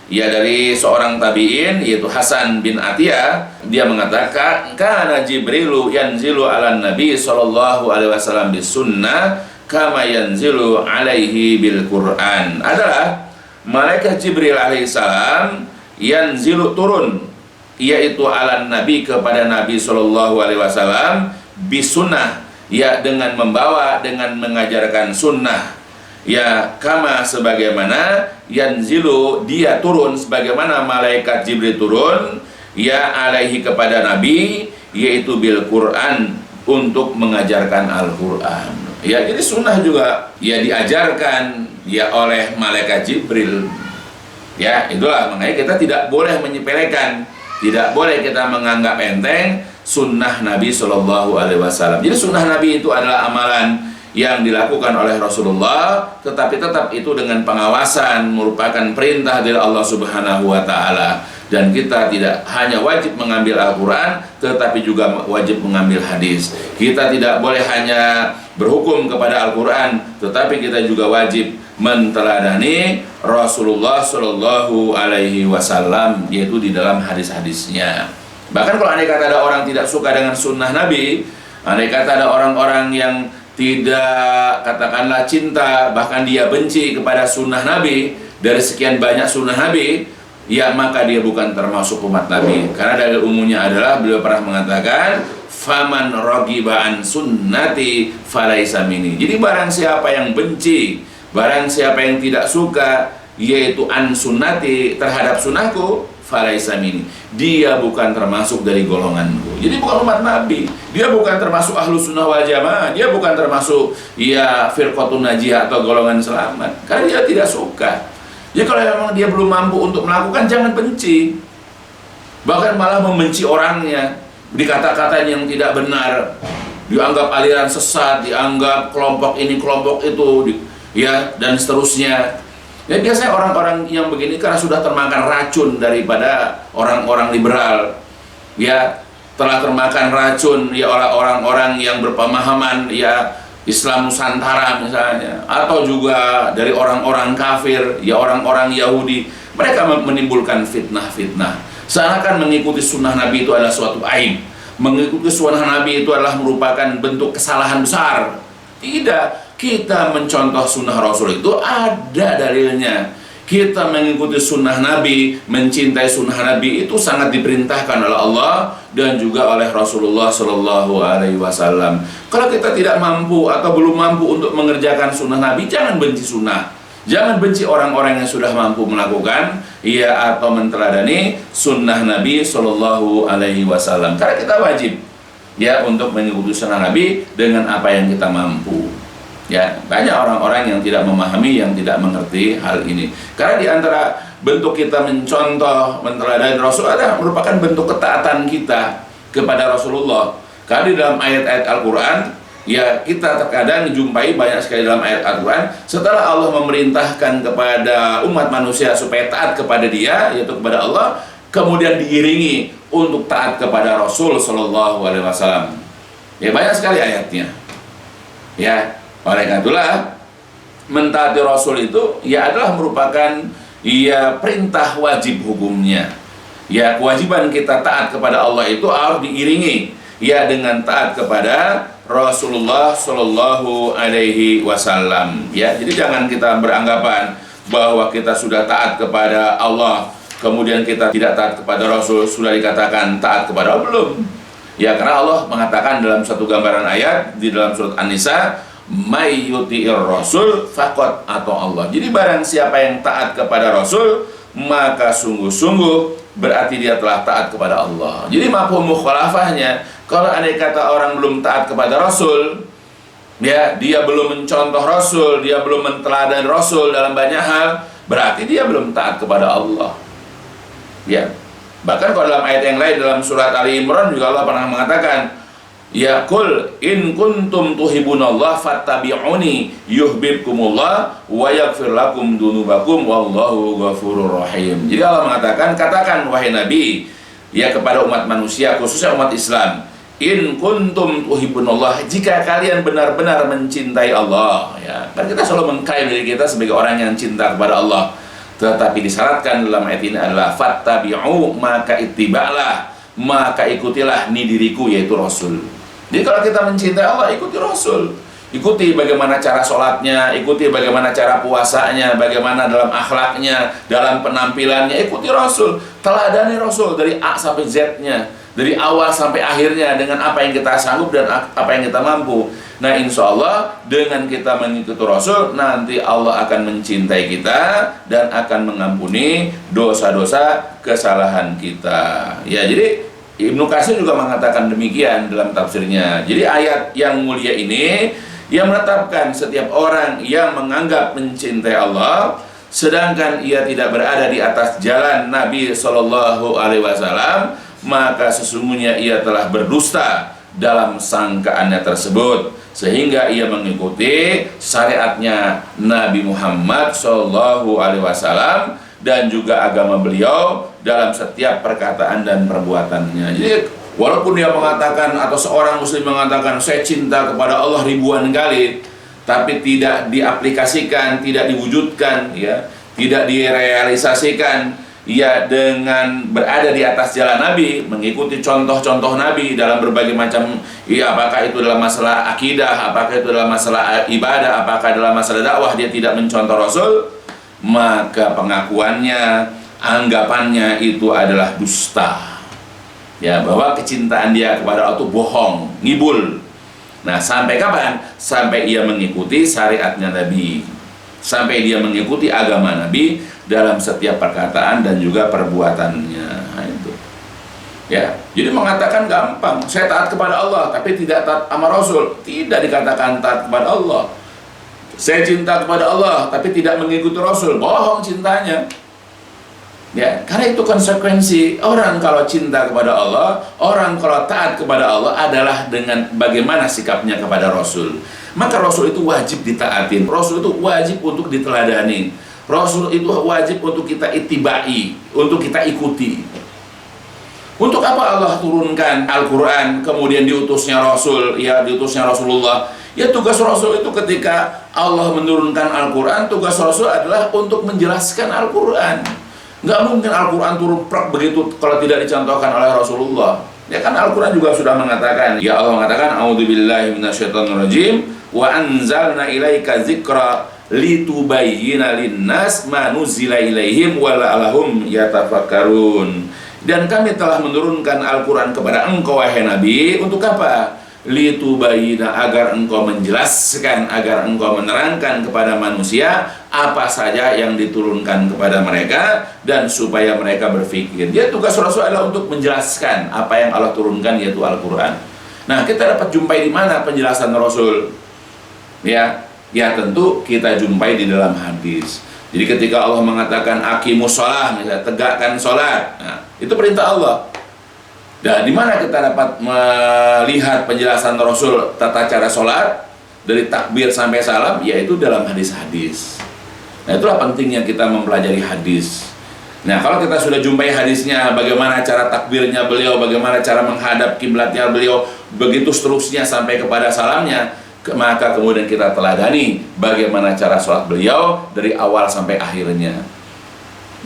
ya, dari seorang tabi'in yaitu Hasan bin Atiyah, dia mengatakan kana Jibrilu yanzilu ala Nabi Sallallahu Alaihi Wasallam bis sunnah kama yanzilu alaihi bil Quran. Adalah malaikat Jibril alaihissalam yanzilu turun, yaitu ala Nabi kepada Nabi Sallallahu Alaihi Wasallam bis sunnah, ya, dengan membawa, dengan mengajarkan sunnah, ya, kama sebagaimana yanzilu dia turun, sebagaimana malaikat Jibril turun, ya, alaihi kepada Nabi, yaitu bil Quran, untuk mengajarkan Al-Quran. Ya, jadi sunnah juga ya diajarkan ya oleh malaikat Jibril. Ya, itulah makanya kita tidak boleh menyepelekan, tidak boleh kita menganggap enteng sunnah Nabi Shallallahu Alaihi Wasallam. Jadi sunnah Nabi itu adalah amalan yang dilakukan oleh Rasulullah, tetapi tetap itu dengan pengawasan, merupakan perintah dari Allah Subhanahu Wa Taala. Dan kita tidak hanya wajib mengambil Al-Quran, tetapi juga wajib mengambil hadis. Kita tidak boleh hanya berhukum kepada Al-Quran, tetapi kita juga wajib menteladani Rasulullah Shallallahu Alaihi Wasallam, yaitu di dalam hadis-hadisnya. Bahkan kalau andai kata ada orang tidak suka dengan sunnah Nabi, andai kata ada orang-orang yang tidak, katakanlah, cinta, bahkan dia benci kepada sunnah Nabi, dari sekian banyak sunnah Nabi, ya, maka dia bukan termasuk umat Nabi. Karena dalil umumnya adalah beliau pernah mengatakan faman ragiba an sunnati falaisa minni. Jadi barang siapa yang benci, barang siapa yang tidak suka, yaitu an sunnati, terhadap sunnahku, falaisa minni, dia bukan termasuk dari golonganku. Jadi bukan umat Nabi, dia bukan termasuk ahlu sunnah wal jamaah, dia bukan termasuk ya firqatun najiyah atau golongan selamat, karena dia tidak suka. Jadi kalau memang dia belum mampu untuk melakukan, jangan benci, bahkan malah membenci orangnya, dikata-katain yang tidak benar, dianggap aliran sesat, dianggap kelompok ini kelompok itu, ya, dan seterusnya. Ya, biasanya orang-orang yang begini karena sudah termakan racun daripada orang-orang liberal, ya, telah termakan racun ya oleh orang-orang yang berpemahaman ya Islam Nusantara misalnya, atau juga dari orang-orang kafir, ya orang-orang Yahudi. Mereka menimbulkan fitnah-fitnah, seakan mengikuti sunnah Nabi itu adalah suatu aib, mengikuti sunnah Nabi itu adalah merupakan bentuk kesalahan besar. Tidak, kita mencontoh sunnah Rasul itu ada dalilnya. Kita mengikuti sunnah Nabi, mencintai sunnah Nabi itu sangat diperintahkan oleh Allah dan juga oleh Rasulullah Shallallahu Alaihi Wasallam. Kalau kita tidak mampu atau belum mampu untuk mengerjakan sunnah Nabi, jangan benci sunnah, jangan benci orang-orang yang sudah mampu melakukan ya atau menteladani sunnah Nabi Shallallahu Alaihi Wasallam. Karena kita wajib ya untuk mengikuti sunnah Nabi dengan apa yang kita mampu. Ya, banyak orang-orang yang tidak memahami, yang tidak mengerti hal ini. Karena di antara bentuk kita mencontoh, menteladani Rasul adalah merupakan bentuk ketaatan kita kepada Rasulullah. Karena di dalam ayat-ayat Al-Quran, ya kita terkadang jumpai banyak sekali dalam ayat Al-Quran, setelah Allah memerintahkan kepada umat manusia supaya taat kepada Dia, yaitu kepada Allah, kemudian diiringi untuk taat kepada Rasul Sallallahu Alaihi Wasallam. Ya, banyak sekali ayatnya. Ya. Oleh karena itulah mentaati Rasul itu ya adalah merupakan ya perintah wajib hukumnya. Ya, kewajiban kita taat kepada Allah itu harus diiringi ya dengan taat kepada Rasulullah Shallallahu Alaihi Wasallam. Ya, jadi jangan kita beranggapan bahwa kita sudah taat kepada Allah, kemudian kita tidak taat kepada Rasul, sudah dikatakan taat kepada Allah belum? Ya, karena Allah mengatakan dalam satu gambaran ayat di dalam surat An-Nisa, may yuti'ir rasul faqad atau Allah. Jadi barang siapa yang taat kepada Rasul, maka sungguh-sungguh berarti dia telah taat kepada Allah. Jadi mafhum mukhalafahnya, kalau andai kata orang belum taat kepada Rasul, ya, dia belum mencontoh Rasul, dia belum menteladan Rasul dalam banyak hal, berarti dia belum taat kepada Allah. Ya. Bahkan kalau dalam ayat yang lain dalam surat Ali Imran juga Allah pernah mengatakan, ya qul in kuntum tuhibbunallaha fattabi'uni yuhibbukumullah wa yaghfir lakum dzunubakum wallahu ghafurur rahim. Jadi Allah mengatakan, katakan wahai Nabi, ya kepada umat manusia, khususnya umat Islam, in kuntum tuhibbunallah, jika kalian benar-benar mencintai Allah, ya. Kan kita selalu mengklaim diri kita sebagai orang yang cinta kepada Allah. Tetapi disyaratkan dalam ayat ini adalah fattabi'u, maka ittiba'lah, maka ikutilah ni diriku, yaitu Rasul. Jadi kalau kita mencintai Allah, ikuti Rasul. Ikuti bagaimana cara sholatnya, ikuti bagaimana cara puasanya, bagaimana dalam akhlaknya, dalam penampilannya, ikuti Rasul. Teladani Rasul dari A sampai Z-nya, dari awal sampai akhirnya, dengan apa yang kita sanggup dan apa yang kita mampu. Nah, insya Allah dengan kita mengikuti Rasul, nanti Allah akan mencintai kita dan akan mengampuni dosa-dosa kesalahan kita. Ya, jadi Ibnu Katsir juga mengatakan demikian dalam tafsirnya. Jadi ayat yang mulia ini yang menetapkan setiap orang yang menganggap mencintai Allah, sedangkan ia tidak berada di atas jalan Nabi Shallallahu Alaihi Wasallam, maka sesungguhnya ia telah berdusta dalam sangkaannya tersebut, sehingga ia mengikuti syariatnya Nabi Muhammad Shallallahu Alaihi Wasallam dan juga agama beliau dalam setiap perkataan dan perbuatannya. Jadi walaupun dia mengatakan, atau seorang muslim mengatakan saya cinta kepada Allah ribuan kali, tapi tidak diaplikasikan, tidak diwujudkan, ya, tidak direalisasikan, ya, dengan berada di atas jalan Nabi, mengikuti contoh-contoh Nabi dalam berbagai macam, ya, apakah itu dalam masalah akidah, apakah itu dalam masalah ibadah, apakah dalam masalah dakwah, dia tidak mencontoh Rasul, maka pengakuannya, anggapannya itu adalah dusta. Ya, bahwa kecintaan dia kepada Allah itu bohong, ngibul. Nah, sampai kapan? Sampai ia mengikuti syariatnya Nabi, sampai dia mengikuti agama Nabi dalam setiap perkataan dan juga perbuatannya. Nah, itu. Ya, jadi mengatakan gampang, saya taat kepada Allah tapi tidak taat sama Rasul, tidak dikatakan taat kepada Allah. Saya cinta kepada Allah tapi tidak mengikuti Rasul, bohong cintanya. Ya, karena itu konsekuensi orang kalau cinta kepada Allah, orang kalau taat kepada Allah adalah dengan bagaimana sikapnya kepada Rasul. Maka Rasul itu wajib ditaatin, Rasul itu wajib untuk diteladani, Rasul itu wajib untuk kita ittibai, untuk kita ikuti. Untuk apa Allah turunkan Al-Quran, kemudian diutusnya Rasul, ya, diutusnya Rasulullah. Ya, tugas Rasul itu ketika Allah menurunkan Al-Quran, tugas Rasul adalah untuk menjelaskan Al-Quran. Nggak mungkin Al-Quran turun prak begitu kalau tidak dicontohkan oleh Rasulullah. Ya kan, Al-Quran juga sudah mengatakan, ya Allah mengatakan, a'udzubillahi minasyaitonirrajim, wa anzalna ilaika dzikra litubayyina linnas ma nuzila ilaihim wa la'allahum yatafakkarun. Dan kami telah menurunkan Al-Quran kepada engkau wahai Nabi, untuk apa? Litubayyina, agar engkau menjelaskan, agar engkau menerangkan kepada manusia apa saja yang diturunkan kepada mereka, dan supaya mereka berpikir. Dia tugas Rasul adalah untuk menjelaskan apa yang Allah turunkan, yaitu Al-Quran. Nah, kita dapat jumpai di mana penjelasan Rasul? Ya, tentu kita jumpai di dalam hadis. Jadi ketika Allah mengatakan aqimus shalah, misalnya tegakkan sholat, nah, itu perintah Allah. Dan di mana kita dapat melihat penjelasan Rasul tata cara sholat dari takbir sampai salam, yaitu dalam hadis-hadis. Nah, itulah pentingnya kita mempelajari hadis. Nah, kalau kita sudah jumpai hadisnya, bagaimana cara takbirnya beliau, bagaimana cara menghadap kiblatnya beliau, begitu seterusnya sampai kepada salamnya, maka kemudian kita teladani bagaimana cara sholat beliau dari awal sampai akhirnya.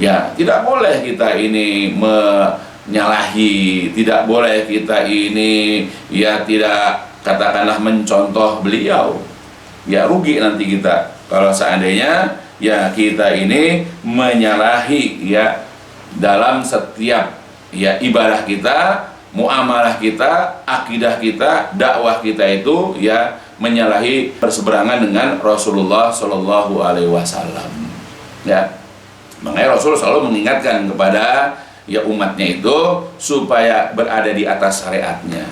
Ya, tidak boleh kita ini menyalahi, tidak boleh kita ini, ya, tidak, katakanlah, mencontoh beliau. Ya, rugi nanti kita kalau seandainya ya kita ini menyalahi ya dalam setiap ya ibadah kita, muamalah kita, akidah kita, dakwah kita itu ya menyalahi berseberangan dengan Rasulullah Shallallahu Alaihi Wasallam. Ya, makanya Rasul selalu mengingatkan kepada ya umatnya itu supaya berada di atas syariatnya.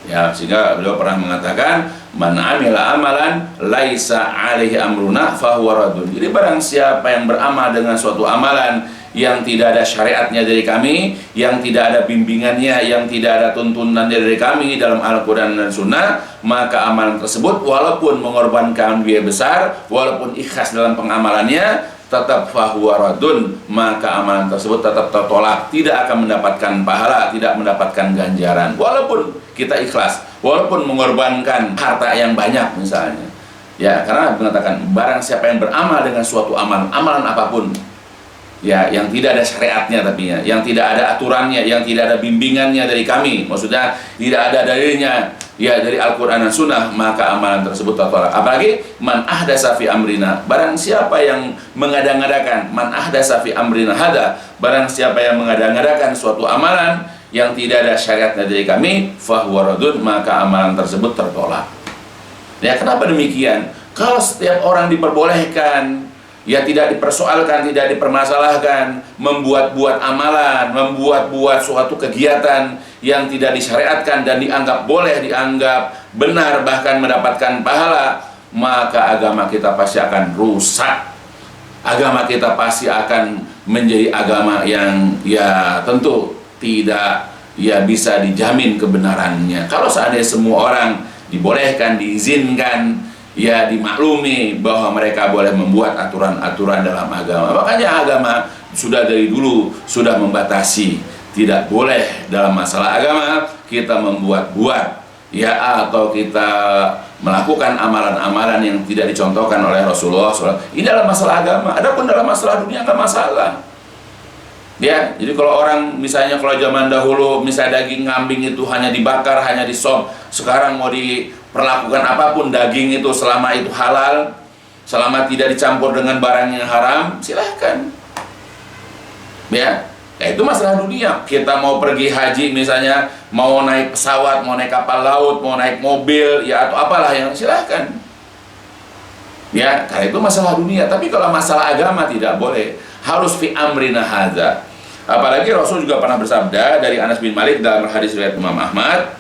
Ya, sehingga beliau pernah mengatakan, man amila amalan laisa alaihi amruna fahuwa radun. Jadi barang siapa yang beramal dengan suatu amalan yang tidak ada syariatnya dari kami, yang tidak ada bimbingannya, yang tidak ada tuntunannya dari kami dalam Al-Quran dan Sunnah, maka amalan tersebut walaupun mengorbankan biaya besar, walaupun ikhlas dalam pengamalannya, tetap fahuwa radun, maka amalan tersebut tetap tertolak, tidak akan mendapatkan pahala, tidak mendapatkan ganjaran, walaupun kita ikhlas, walaupun mengorbankan harta yang banyak misalnya. Ya, karena mengatakan barang siapa yang beramal dengan suatu amalan apapun, ya, yang tidak ada syariatnya tapi ya, yang tidak ada aturannya, yang tidak ada bimbingannya dari kami, maksudnya tidak ada dalilnya ya dari Al-Quran dan Sunnah, maka amalan tersebut tertolak. Apalagi man ahdasa fi amrina, barang siapa yang mengada-ngadakan, man ahdasa fi amrina hada, barang siapa yang mengada-ngadakan suatu amalan yang tidak ada syariatnya dari kami, fahuwa radun, maka amalan tersebut tertolak. Ya, kenapa demikian? Kalau setiap orang diperbolehkan, ya tidak dipersoalkan, tidak dipermasalahkan, membuat-buat amalan, membuat-buat suatu kegiatan yang tidak disyariatkan dan dianggap boleh, dianggap benar, bahkan mendapatkan pahala, maka agama kita pasti akan rusak. Agama kita pasti akan menjadi agama yang ya tentu tidak ya bisa dijamin kebenarannya. Kalau seandainya semua orang dibolehkan, diizinkan, ya dimaklumi bahwa mereka boleh membuat aturan-aturan dalam agama. Makanya agama sudah dari dulu sudah membatasi, tidak boleh dalam masalah agama kita membuat-buat ya, atau kita melakukan amalan-amalan yang tidak dicontohkan oleh Rasulullah SAW. Ini dalam masalah agama. Adapun dalam masalah dunia nggak masalah. Ya, jadi kalau orang misalnya kalau zaman dahulu misalnya daging kambing itu hanya dibakar, hanya disop, sekarang mau diperlakukan apapun daging itu selama itu halal, selama tidak dicampur dengan barang yang haram, silahkan. Ya, itu masalah dunia. Kita mau pergi haji misalnya, mau naik pesawat, mau naik kapal laut, mau naik mobil, ya atau apalah yang silahkan. Ya, karena itu masalah dunia. Tapi kalau masalah agama tidak boleh, harus fi amrina hadza. Apalagi Rasul juga pernah bersabda dari Anas bin Malik dalam hadis riwayat Imam Ahmad,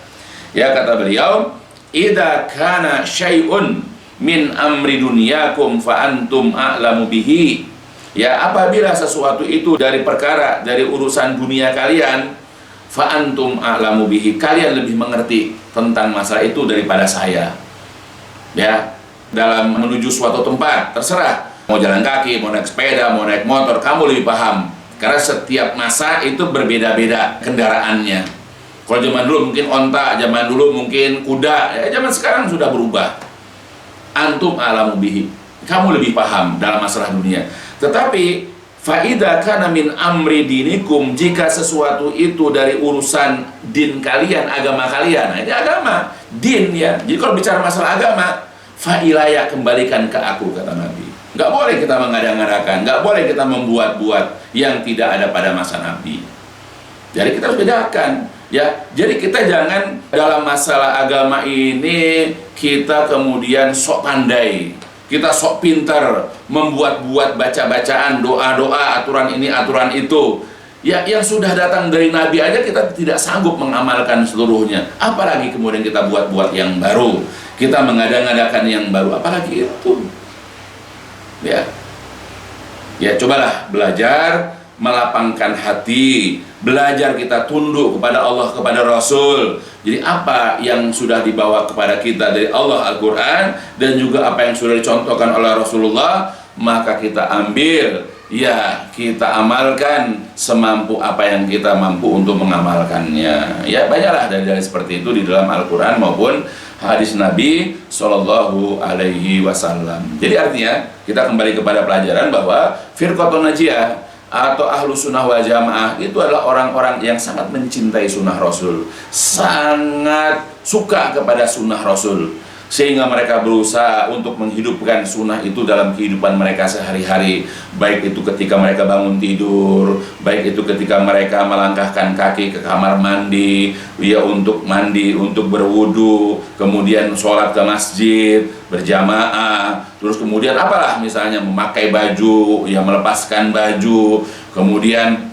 ya kata beliau, idza kana syai'un min amri dunyakum fa antum a'lamu bihi. Ya, apabila sesuatu itu dari perkara, dari urusan dunia kalian, fa antum a'lamu bihi, kalian lebih mengerti tentang masalah itu daripada saya. Ya, dalam menuju suatu tempat, terserah mau jalan kaki, mau naik sepeda, mau naik motor, kamu lebih paham. Karena setiap masa itu berbeda-beda kendaraannya. Kalau zaman dulu mungkin onta, zaman dulu mungkin kuda, ya zaman sekarang sudah berubah. Antum a'lamu bihi, kamu lebih paham dalam masalah dunia. Tetapi faida kana min amri dinikum, jika sesuatu itu dari urusan din kalian, agama kalian. Nah, ini agama, din ya. Jadi kalau bicara masalah agama, fa ilaya, kembalikan ke aku, kata Nabi. Nggak boleh kita mengada-ngadakan, nggak boleh kita membuat-buat yang tidak ada pada masa Nabi. Jadi kita harus bedakan, ya. Jadi kita jangan dalam masalah agama ini kita kemudian sok pandai, kita sok pintar, membuat-buat baca-bacaan, doa-doa, aturan ini, aturan itu. Ya, yang sudah datang dari Nabi aja kita tidak sanggup mengamalkan seluruhnya. Apalagi kemudian kita buat-buat yang baru, kita mengada-ngadakan yang baru, apalagi itu. Ya, ya cobalah belajar melapangkan hati, belajar kita tunduk kepada Allah, kepada Rasul. Jadi apa yang sudah dibawa kepada kita dari Allah Al-Quran dan juga apa yang sudah dicontohkan oleh Rasulullah, maka kita ambil, ya kita amalkan semampu apa yang kita mampu untuk mengamalkannya. Ya, banyaklah dari seperti itu di dalam Al-Quran maupun hadis Nabi Shallallahu Alaihi Wasallam. Jadi artinya kita kembali kepada pelajaran bahwa firqatun najiyah atau ahlu sunnah wal jamaah itu adalah orang-orang yang sangat mencintai sunnah Rasul, sangat suka kepada sunnah Rasul. sehingga mereka berusaha untuk menghidupkan sunnah itu dalam kehidupan mereka sehari-hari, baik itu ketika mereka bangun tidur, baik itu ketika mereka melangkahkan kaki ke kamar mandi, ya untuk mandi, untuk berwudu, kemudian sholat ke masjid berjamaah, terus kemudian apalah misalnya memakai baju, ya melepaskan baju, kemudian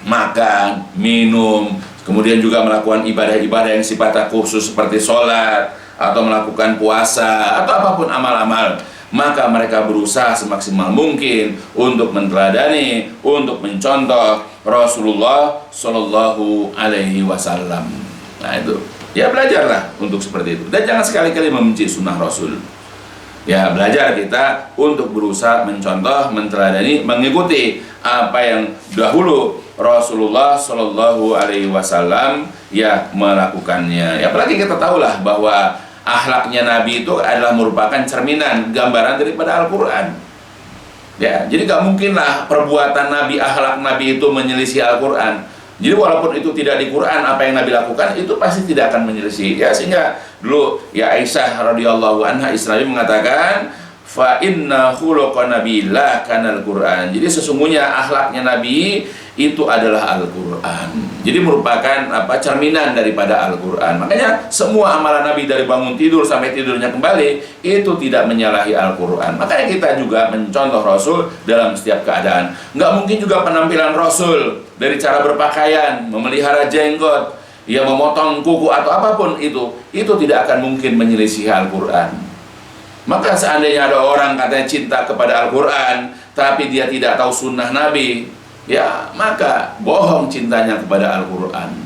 makan, minum, kemudian juga melakukan ibadah-ibadah yang sifatnya khusus seperti sholat, atau melakukan puasa, atau apapun amal-amal, maka mereka berusaha semaksimal mungkin untuk meneladani, untuk mencontoh Rasulullah Shallallahu Alaihi Wasallam. Nah itu, ya belajarlah untuk seperti itu, dan jangan sekali-kali membenci sunnah Rasul. Ya belajar kita untuk berusaha mencontoh, meneladani, mengikuti apa yang dahulu Rasulullah Shallallahu Alaihi Wasallam ya melakukannya. Ya, apalagi kita tahulah bahwa akhlaknya Nabi itu adalah merupakan cerminan, gambaran daripada Al-Quran. Ya, jadi gak mungkinlah perbuatan Nabi, akhlak Nabi itu menyelisih Al-Quran. Jadi walaupun itu tidak di Quran, apa yang Nabi lakukan itu pasti tidak akan menyelisih. Ya, sehingga dulu ya Aisyah radhiyallahu anha Israeli mengatakan, fa inna khuluqan nabiyillah kanal Quran. Jadi sesungguhnya akhlaknya Nabi itu adalah Al-Quran. Jadi merupakan cerminan daripada Al-Quran. Makanya semua amalan Nabi dari bangun tidur sampai tidurnya kembali itu tidak menyalahi Al-Quran. Makanya kita juga mencontoh Rasul dalam setiap keadaan. Nggak mungkin juga penampilan Rasul dari cara berpakaian, memelihara jenggot, ya memotong kuku atau apapun itu tidak akan mungkin menyelisih Al-Quran. Maka seandainya ada orang katanya cinta kepada Al-Quran tapi dia tidak tahu sunnah Nabi, ya maka bohong cintanya kepada Al-Quran.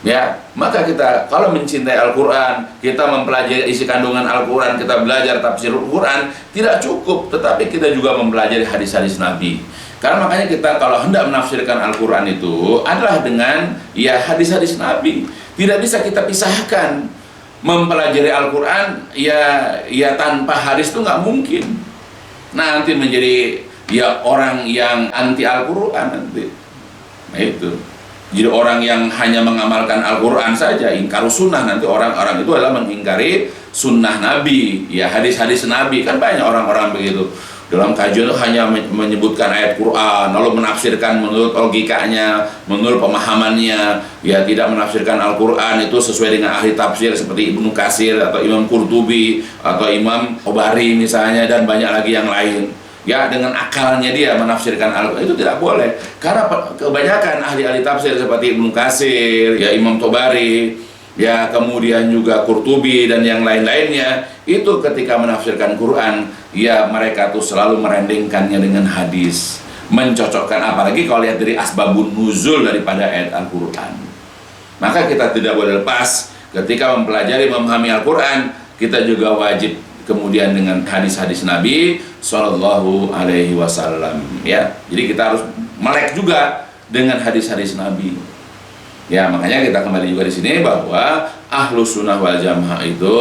Ya, maka kita kalau mencintai Al-Quran, kita mempelajari isi kandungan Al-Quran, kita belajar tafsir Al-Quran, tidak cukup, tetapi kita juga mempelajari hadis-hadis Nabi. Karena makanya kita kalau hendak menafsirkan Al-Quran itu adalah dengan ya hadis-hadis Nabi. Tidak bisa kita pisahkan. Mempelajari Al-Quran ya tanpa hadis itu nggak mungkin. Nanti menjadi ya orang yang anti Al-Quran nanti. Nah itu. Jadi orang yang hanya mengamalkan Al-Quran saja, ingkar sunnah, nanti orang-orang itu adalah mengingkari sunnah Nabi, ya hadis-hadis Nabi. Kan banyak orang-orang begitu. Dalam kajian itu hanya menyebutkan ayat Quran, lalu menafsirkan menurut logikanya, menurut pemahamannya, ya tidak menafsirkan Al-Quran itu sesuai dengan ahli tafsir seperti Ibnu Katsir atau Imam Qurtubi atau Imam Tabari misalnya, dan banyak lagi yang lain. Ya dengan akalnya dia menafsirkan Al-Quran itu tidak boleh, karena kebanyakan ahli-ahli tafsir seperti Ibnu Katsir, ya Imam Tabari, ya kemudian juga Qurtubi dan yang lain-lainnya, itu ketika menafsirkan Quran, ya mereka tuh selalu merendengkannya dengan hadis, mencocokkan, apalagi kalau lihat dari asbabun nuzul daripada ayat Al-Quran. Maka kita tidak boleh lepas ketika mempelajari, memahami Al-Quran, kita juga wajib kemudian dengan hadis-hadis Nabi Sallallahu Alaihi Wasallam. Ya, jadi kita harus melek juga dengan hadis-hadis Nabi. Ya, makanya kita kembali juga di sini bahwa Ahlus Sunnah wal Jamaah itu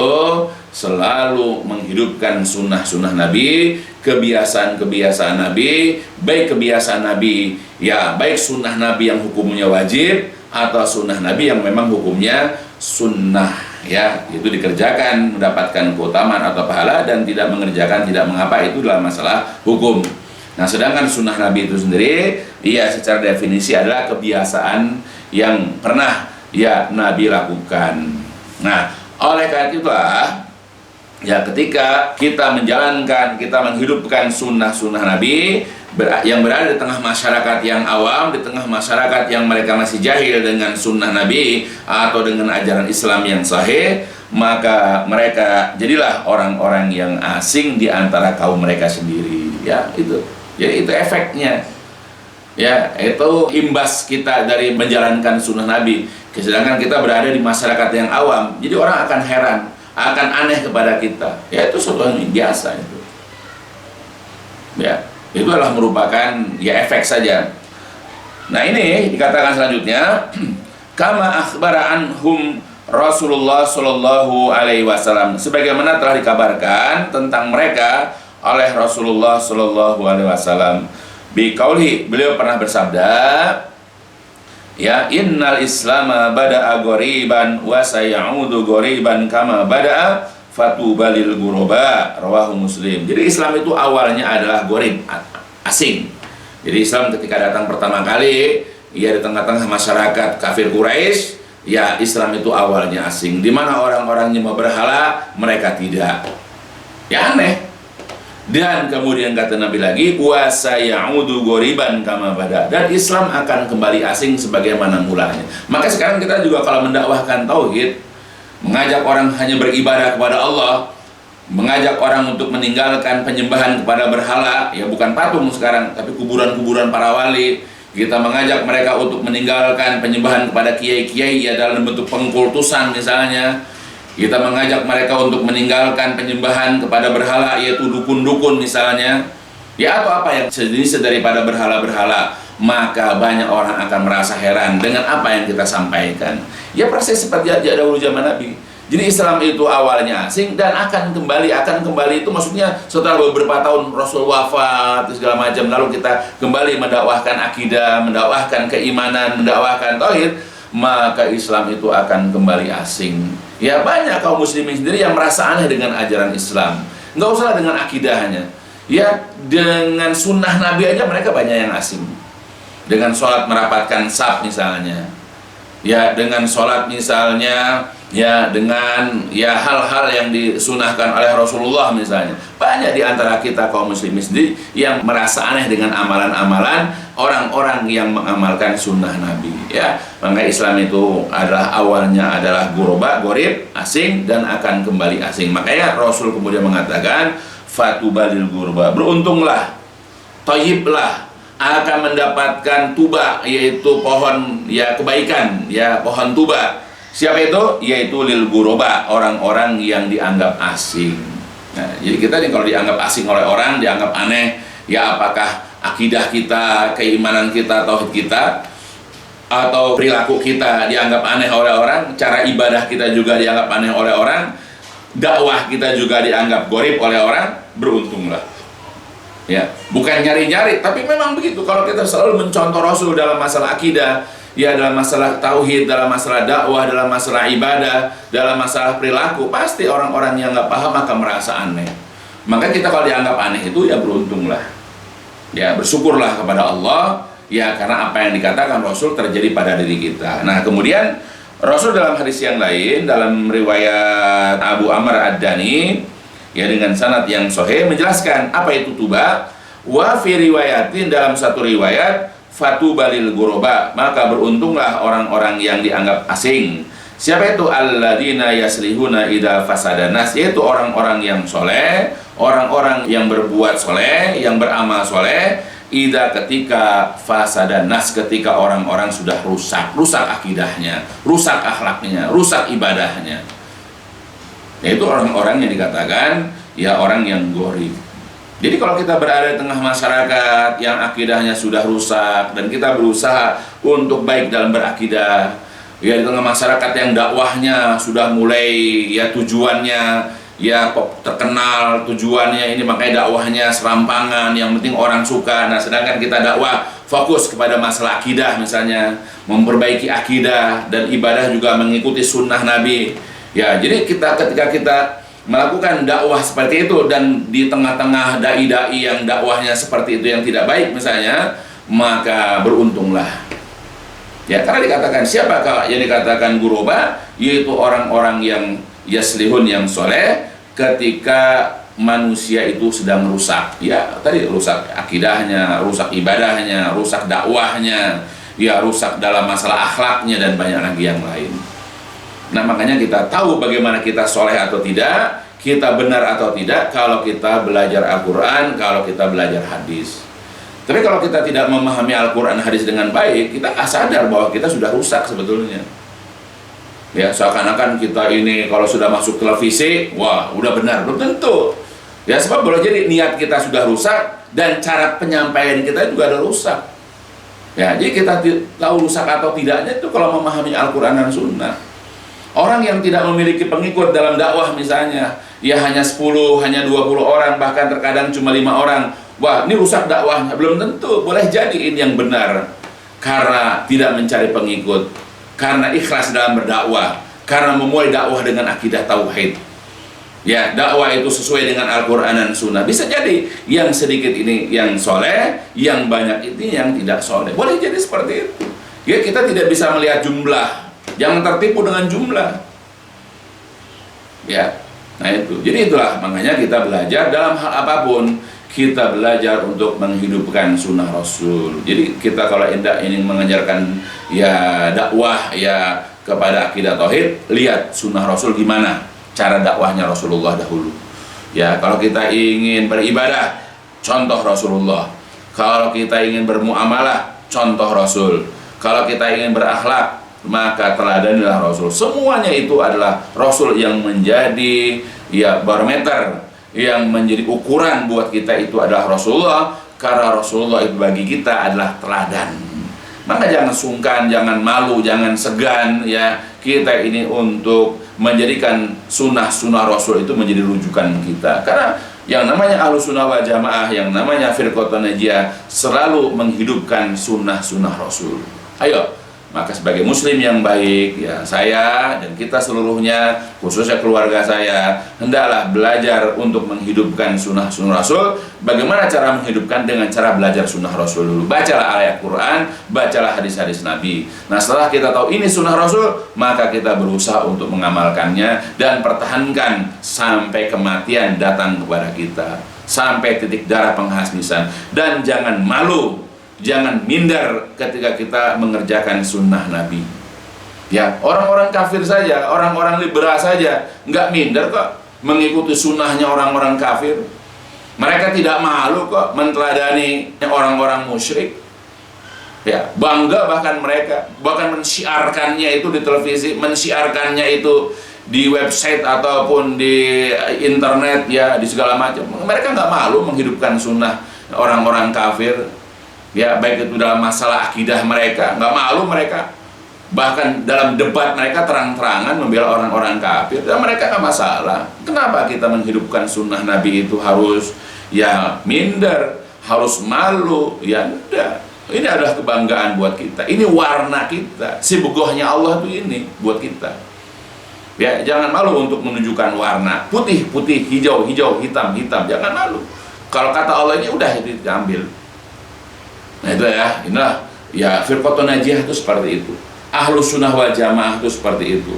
selalu menghidupkan sunnah-sunnah Nabi, kebiasaan-kebiasaan Nabi, baik kebiasaan Nabi, ya baik sunnah Nabi yang hukumnya wajib atau sunnah Nabi yang memang hukumnya sunnah, ya itu dikerjakan mendapatkan keutamaan atau pahala, dan tidak mengerjakan tidak mengapa, itu dalam masalah hukum. Nah, sedangkan sunnah Nabi itu sendiri, ya secara definisi adalah kebiasaan yang pernah ya Nabi lakukan. Nah, oleh karena itulah ya ketika kita menjalankan, kita menghidupkan sunnah-sunnah Nabi yang berada di tengah masyarakat yang awam, di tengah masyarakat yang mereka masih jahil dengan sunnah Nabi atau dengan ajaran Islam yang sahih, maka mereka jadilah orang-orang yang asing di antara kaum mereka sendiri. Ya itu. Jadi itu efeknya. Ya, itu imbas kita dari menjalankan sunnah Nabi. Sedangkan kita berada di masyarakat yang awam, jadi orang akan heran, akan aneh kepada kita. Ya, itu sesuatu yang biasa itu. Ya, itu adalah merupakan ya efek saja. Nah, ini dikatakan selanjutnya, kama akhbara anhum Rasulullah Shallallahu Alaihi Wasallam, sebagaimana telah dikabarkan tentang mereka oleh Rasulullah Shallallahu Alaihi Wasallam. Biqauli, beliau pernah bersabda, ya innal islama bada'a ghoriban wa sayaudu ghoriban kama bada'a fatubalil ghuraba, rawahu Muslim. Jadi Islam itu awalnya adalah gharib, asing. Jadi Islam ketika datang pertama kali, ya di tengah-tengah masyarakat kafir Quraisy, ya Islam itu awalnya asing. Di mana orang-orang nyembah berhala, mereka tidak. Ya aneh. Dan kemudian kata Nabi lagi, wa sayaudu ghoriban kama bada. Dan Islam akan kembali asing sebagaimana mulanya. Maka sekarang kita juga kalau mendakwahkan tauhid, mengajak orang hanya beribadah kepada Allah, mengajak orang untuk meninggalkan penyembahan kepada berhala, ya bukan patung sekarang, tapi kuburan-kuburan para wali. Kita mengajak mereka untuk meninggalkan penyembahan kepada kiai-kiai, ya dalam bentuk pengkultusan misalnya. Kita mengajak mereka untuk meninggalkan penyembahan kepada berhala, yaitu dukun-dukun misalnya, ya atau apa yang sejenis daripada berhala-berhala. Maka banyak orang akan merasa heran dengan apa yang kita sampaikan. Ya persis seperti dahulu zaman Nabi. Jadi Islam itu awalnya asing dan akan kembali itu maksudnya setelah beberapa tahun Rasul wafat segala macam, lalu kita kembali mendakwahkan akidah, mendakwahkan keimanan, mendakwahkan tauhid, maka Islam itu akan kembali asing. Ya banyak kaum muslimin sendiri yang merasa aneh dengan ajaran Islam. Nggak usah dengan akidahnya. Ya dengan sunnah Nabi aja mereka banyak yang asing. Dengan sholat merapatkan saf misalnya, ya dengan sholat misalnya, ya dengan ya hal-hal yang disunahkan oleh Rasulullah misalnya. Banyak di antara kita kaum muslimin sendiri yang merasa aneh dengan amalan-amalan orang-orang yang mengamalkan sunnah Nabi. Ya, maka Islam itu adalah awalnya adalah gharib, asing, dan akan kembali asing. Makanya Rasul kemudian mengatakan fatubalil ghurba, beruntunglah, thayyiblah, akan mendapatkan tuba, yaitu pohon ya kebaikan, ya pohon tuba. Siapa itu? Yaitu lil ghuraba, orang-orang yang dianggap asing. Nah, jadi kita nih kalau dianggap asing oleh orang, dianggap aneh, ya apakah akidah kita, keimanan kita, tauhid kita, atau perilaku kita dianggap aneh oleh orang, cara ibadah kita juga dianggap aneh oleh orang, dakwah kita juga dianggap gharib oleh orang, beruntunglah. Ya, bukan nyari-nyari, tapi memang begitu. Kalau kita selalu mencontoh Rasul dalam masalah akidah, ya dalam masalah tauhid, dalam masalah dakwah, dalam masalah ibadah, dalam masalah perilaku, pasti orang-orang yang nggak paham akan merasa aneh. Maka kita kalau dianggap aneh itu ya beruntunglah. Ya bersyukurlah kepada Allah, ya karena apa yang dikatakan Rasul terjadi pada diri kita. Nah kemudian Rasul dalam hadis yang lain, dalam riwayat Abu Amr Ad-Dani, ya dengan sanad yang sahih menjelaskan apa itu tuba. Wa fi riwayatin, dalam satu riwayat, fatubalil ghuraba, maka beruntunglah orang-orang yang dianggap asing. Siapa itu? Alladzina yaslihuna idza fasada nas, yaitu orang-orang yang soleh, orang-orang yang berbuat soleh, yang beramal soleh, idza ketika fasada nas, ketika orang-orang sudah rusak akidahnya, rusak akhlaknya, rusak ibadahnya. Yaitu orang-orang yang dikatakan ya orang yang gharib. Jadi kalau kita berada di tengah masyarakat yang akidahnya sudah rusak dan kita berusaha untuk baik dalam berakidah, ya di tengah masyarakat yang dakwahnya sudah mulai ya tujuannya ya terkenal, tujuannya ini makanya dakwahnya serampangan, yang penting orang suka. Nah sedangkan kita dakwah fokus kepada masalah akidah misalnya, memperbaiki akidah dan ibadah juga mengikuti sunnah Nabi. Ya, jadi ketika kita melakukan dakwah seperti itu dan di tengah-tengah dai-dai yang dakwahnya seperti itu yang tidak baik misalnya, maka beruntunglah. Ya, karena dikatakan siapakah yang dikatakan ghuraba, yaitu orang-orang yang yaslihun, yang soleh, ketika manusia itu sedang rusak. Ya, tadi rusak akidahnya, rusak ibadahnya, rusak dakwahnya, ya rusak dalam masalah akhlaknya dan banyak lagi yang lain. Nah makanya kita tahu bagaimana kita soleh atau tidak, kita benar atau tidak kalau kita belajar Al-Quran, kalau kita belajar hadis. Tapi kalau kita tidak memahami Al-Quran hadis dengan baik, kita nggak sadar bahwa kita sudah rusak sebetulnya. Ya seakan-akan kita ini kalau sudah masuk televisi, wah udah benar, belum tentu. Ya sebab boleh jadi niat kita sudah rusak dan cara penyampaian kita juga ada rusak. Ya jadi kita tahu rusak atau tidaknya itu kalau memahami Al-Quran dan Sunnah. Orang yang tidak memiliki pengikut dalam dakwah misalnya, ya hanya 10, hanya 20 orang, bahkan terkadang cuma 5 orang. Wah, ini rusak dakwahnya. Belum tentu, boleh jadi ini yang benar. Karena tidak mencari pengikut, karena ikhlas dalam berdakwah, karena memulai dakwah dengan akidah tauhid. Ya, dakwah itu sesuai dengan Al-Quran dan Sunnah. Bisa jadi yang sedikit ini yang soleh, yang banyak ini yang tidak soleh. Boleh jadi seperti itu. Ya, kita tidak bisa melihat jumlah. Jangan tertipu dengan jumlah. Ya, nah itu. Jadi itulah makanya kita belajar dalam hal apapun. Kita belajar untuk menghidupkan sunnah Rasul. Jadi kita kalau hendak ingin mengajarkan ya dakwah ya kepada akidah tauhid, lihat sunnah Rasul gimana cara dakwahnya Rasulullah dahulu. Ya, kalau kita ingin beribadah, contoh Rasulullah. Kalau kita ingin bermuamalah, contoh Rasul. Kalau kita ingin berakhlak, maka teladanilah Rasul. Semuanya itu adalah Rasul yang menjadi ya barometer, yang menjadi ukuran buat kita itu adalah Rasulullah. Karena Rasulullah itu bagi kita adalah teladan. Maka jangan sungkan, jangan malu, jangan segan ya kita ini untuk menjadikan sunnah-sunnah Rasul itu menjadi rujukan kita. Karena yang namanya Ahlussunnah wal Jamaah, yang namanya Firqatun Najiyah selalu menghidupkan sunnah-sunnah Rasul. Ayo, maka sebagai muslim yang baik ya, saya dan kita seluruhnya, khususnya keluarga saya, hendaklah belajar untuk menghidupkan sunnah-sunnah Rasul. Bagaimana cara menghidupkan? Dengan cara belajar sunnah Rasul dulu. Bacalah ayat Quran, bacalah hadis-hadis Nabi. Nah, setelah kita tahu ini sunnah Rasul, maka kita berusaha untuk mengamalkannya dan pertahankan sampai kematian datang kepada kita, sampai titik darah penghabisan. Dan jangan malu, jangan minder ketika kita mengerjakan sunnah Nabi. Ya, orang-orang kafir saja, orang-orang liberal saja nggak minder kok mengikuti sunnahnya orang-orang kafir. Mereka tidak malu kok menteladani orang-orang musyrik. Ya, bangga bahkan mereka, bahkan mensiarkannya itu di televisi, mensiarkannya itu di website ataupun di internet ya, di segala macam. Mereka nggak malu menghidupkan sunnah orang-orang kafir. Ya, baik itu dalam masalah akidah mereka, nggak malu mereka. Bahkan dalam debat mereka terang-terangan membela orang-orang kafir, dan mereka nggak masalah. Kenapa kita menghidupkan sunnah Nabi itu harus ya minder, harus malu? Ya udah, ini adalah kebanggaan buat kita. Ini warna kita, sibugohnya Allah tuh ini buat kita. Ya, jangan malu untuk menunjukkan warna putih, putih, hijau, hijau, hitam, hitam. Jangan malu. Kalau kata Allah ini udah itu diambil. Nah itu ya, inilah ya Firqatun Najiyah itu seperti itu. Ahlussunnah wal Jamaah itu seperti itu.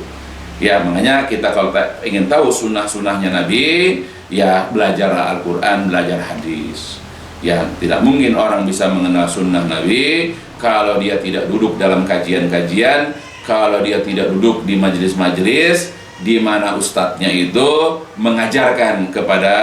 Ya, makanya kita kalau ingin tahu sunnah-sunnahnya Nabi, ya belajarlah Al-Quran, belajar hadis. Ya, tidak mungkin orang bisa mengenal sunnah Nabi kalau dia tidak duduk dalam kajian-kajian, kalau dia tidak duduk di majelis-majelis di mana ustadznya itu mengajarkan kepada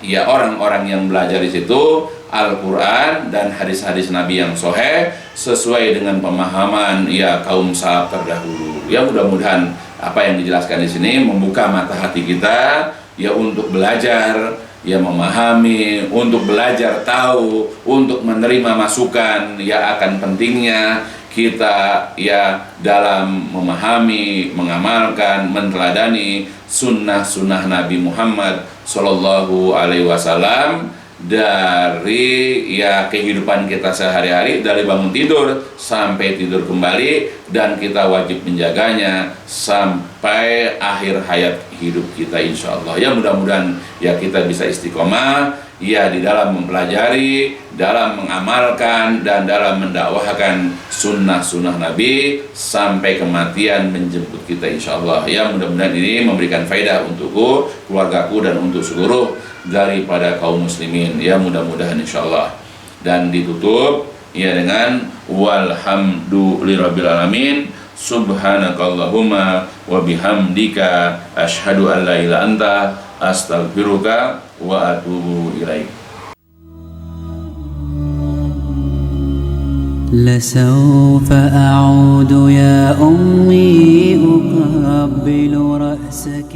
ya orang-orang yang belajar di situ Al-Quran dan hadis-hadis Nabi yang sahih sesuai dengan pemahaman ya kaum salaf terdahulu. Ya, mudah-mudahan apa yang dijelaskan di sini membuka mata hati kita ya untuk belajar, ya memahami, untuk belajar tahu, untuk menerima masukan ya akan pentingnya kita ya dalam memahami, mengamalkan, menteladani sunnah-sunnah Nabi Muhammad Sallallahu Alaihi Wasallam dari ya kehidupan kita sehari-hari, dari bangun tidur sampai tidur kembali, dan kita wajib menjaganya sampai akhir hayat hidup kita insyaallah. Ya, mudah-mudahan ya kita bisa istiqomah ya di dalam mempelajari, dalam mengamalkan dan dalam mendakwahkan sunnah-sunnah Nabi sampai kematian menjemput kita insyaallah. Ya, mudah-mudahan ini memberikan faedah untukku, keluargaku, dan untuk seluruh daripada kaum muslimin. Ya, mudah-mudahan insyaallah. Dan ditutup ya dengan walhamdulillahirabbil alamin, subhanakallahumma wa bihamdika asyhadu an la ilaha illa anta astaghfiruka wa atubu ilaik. لسوف أعود يا أمي أقبل رأسك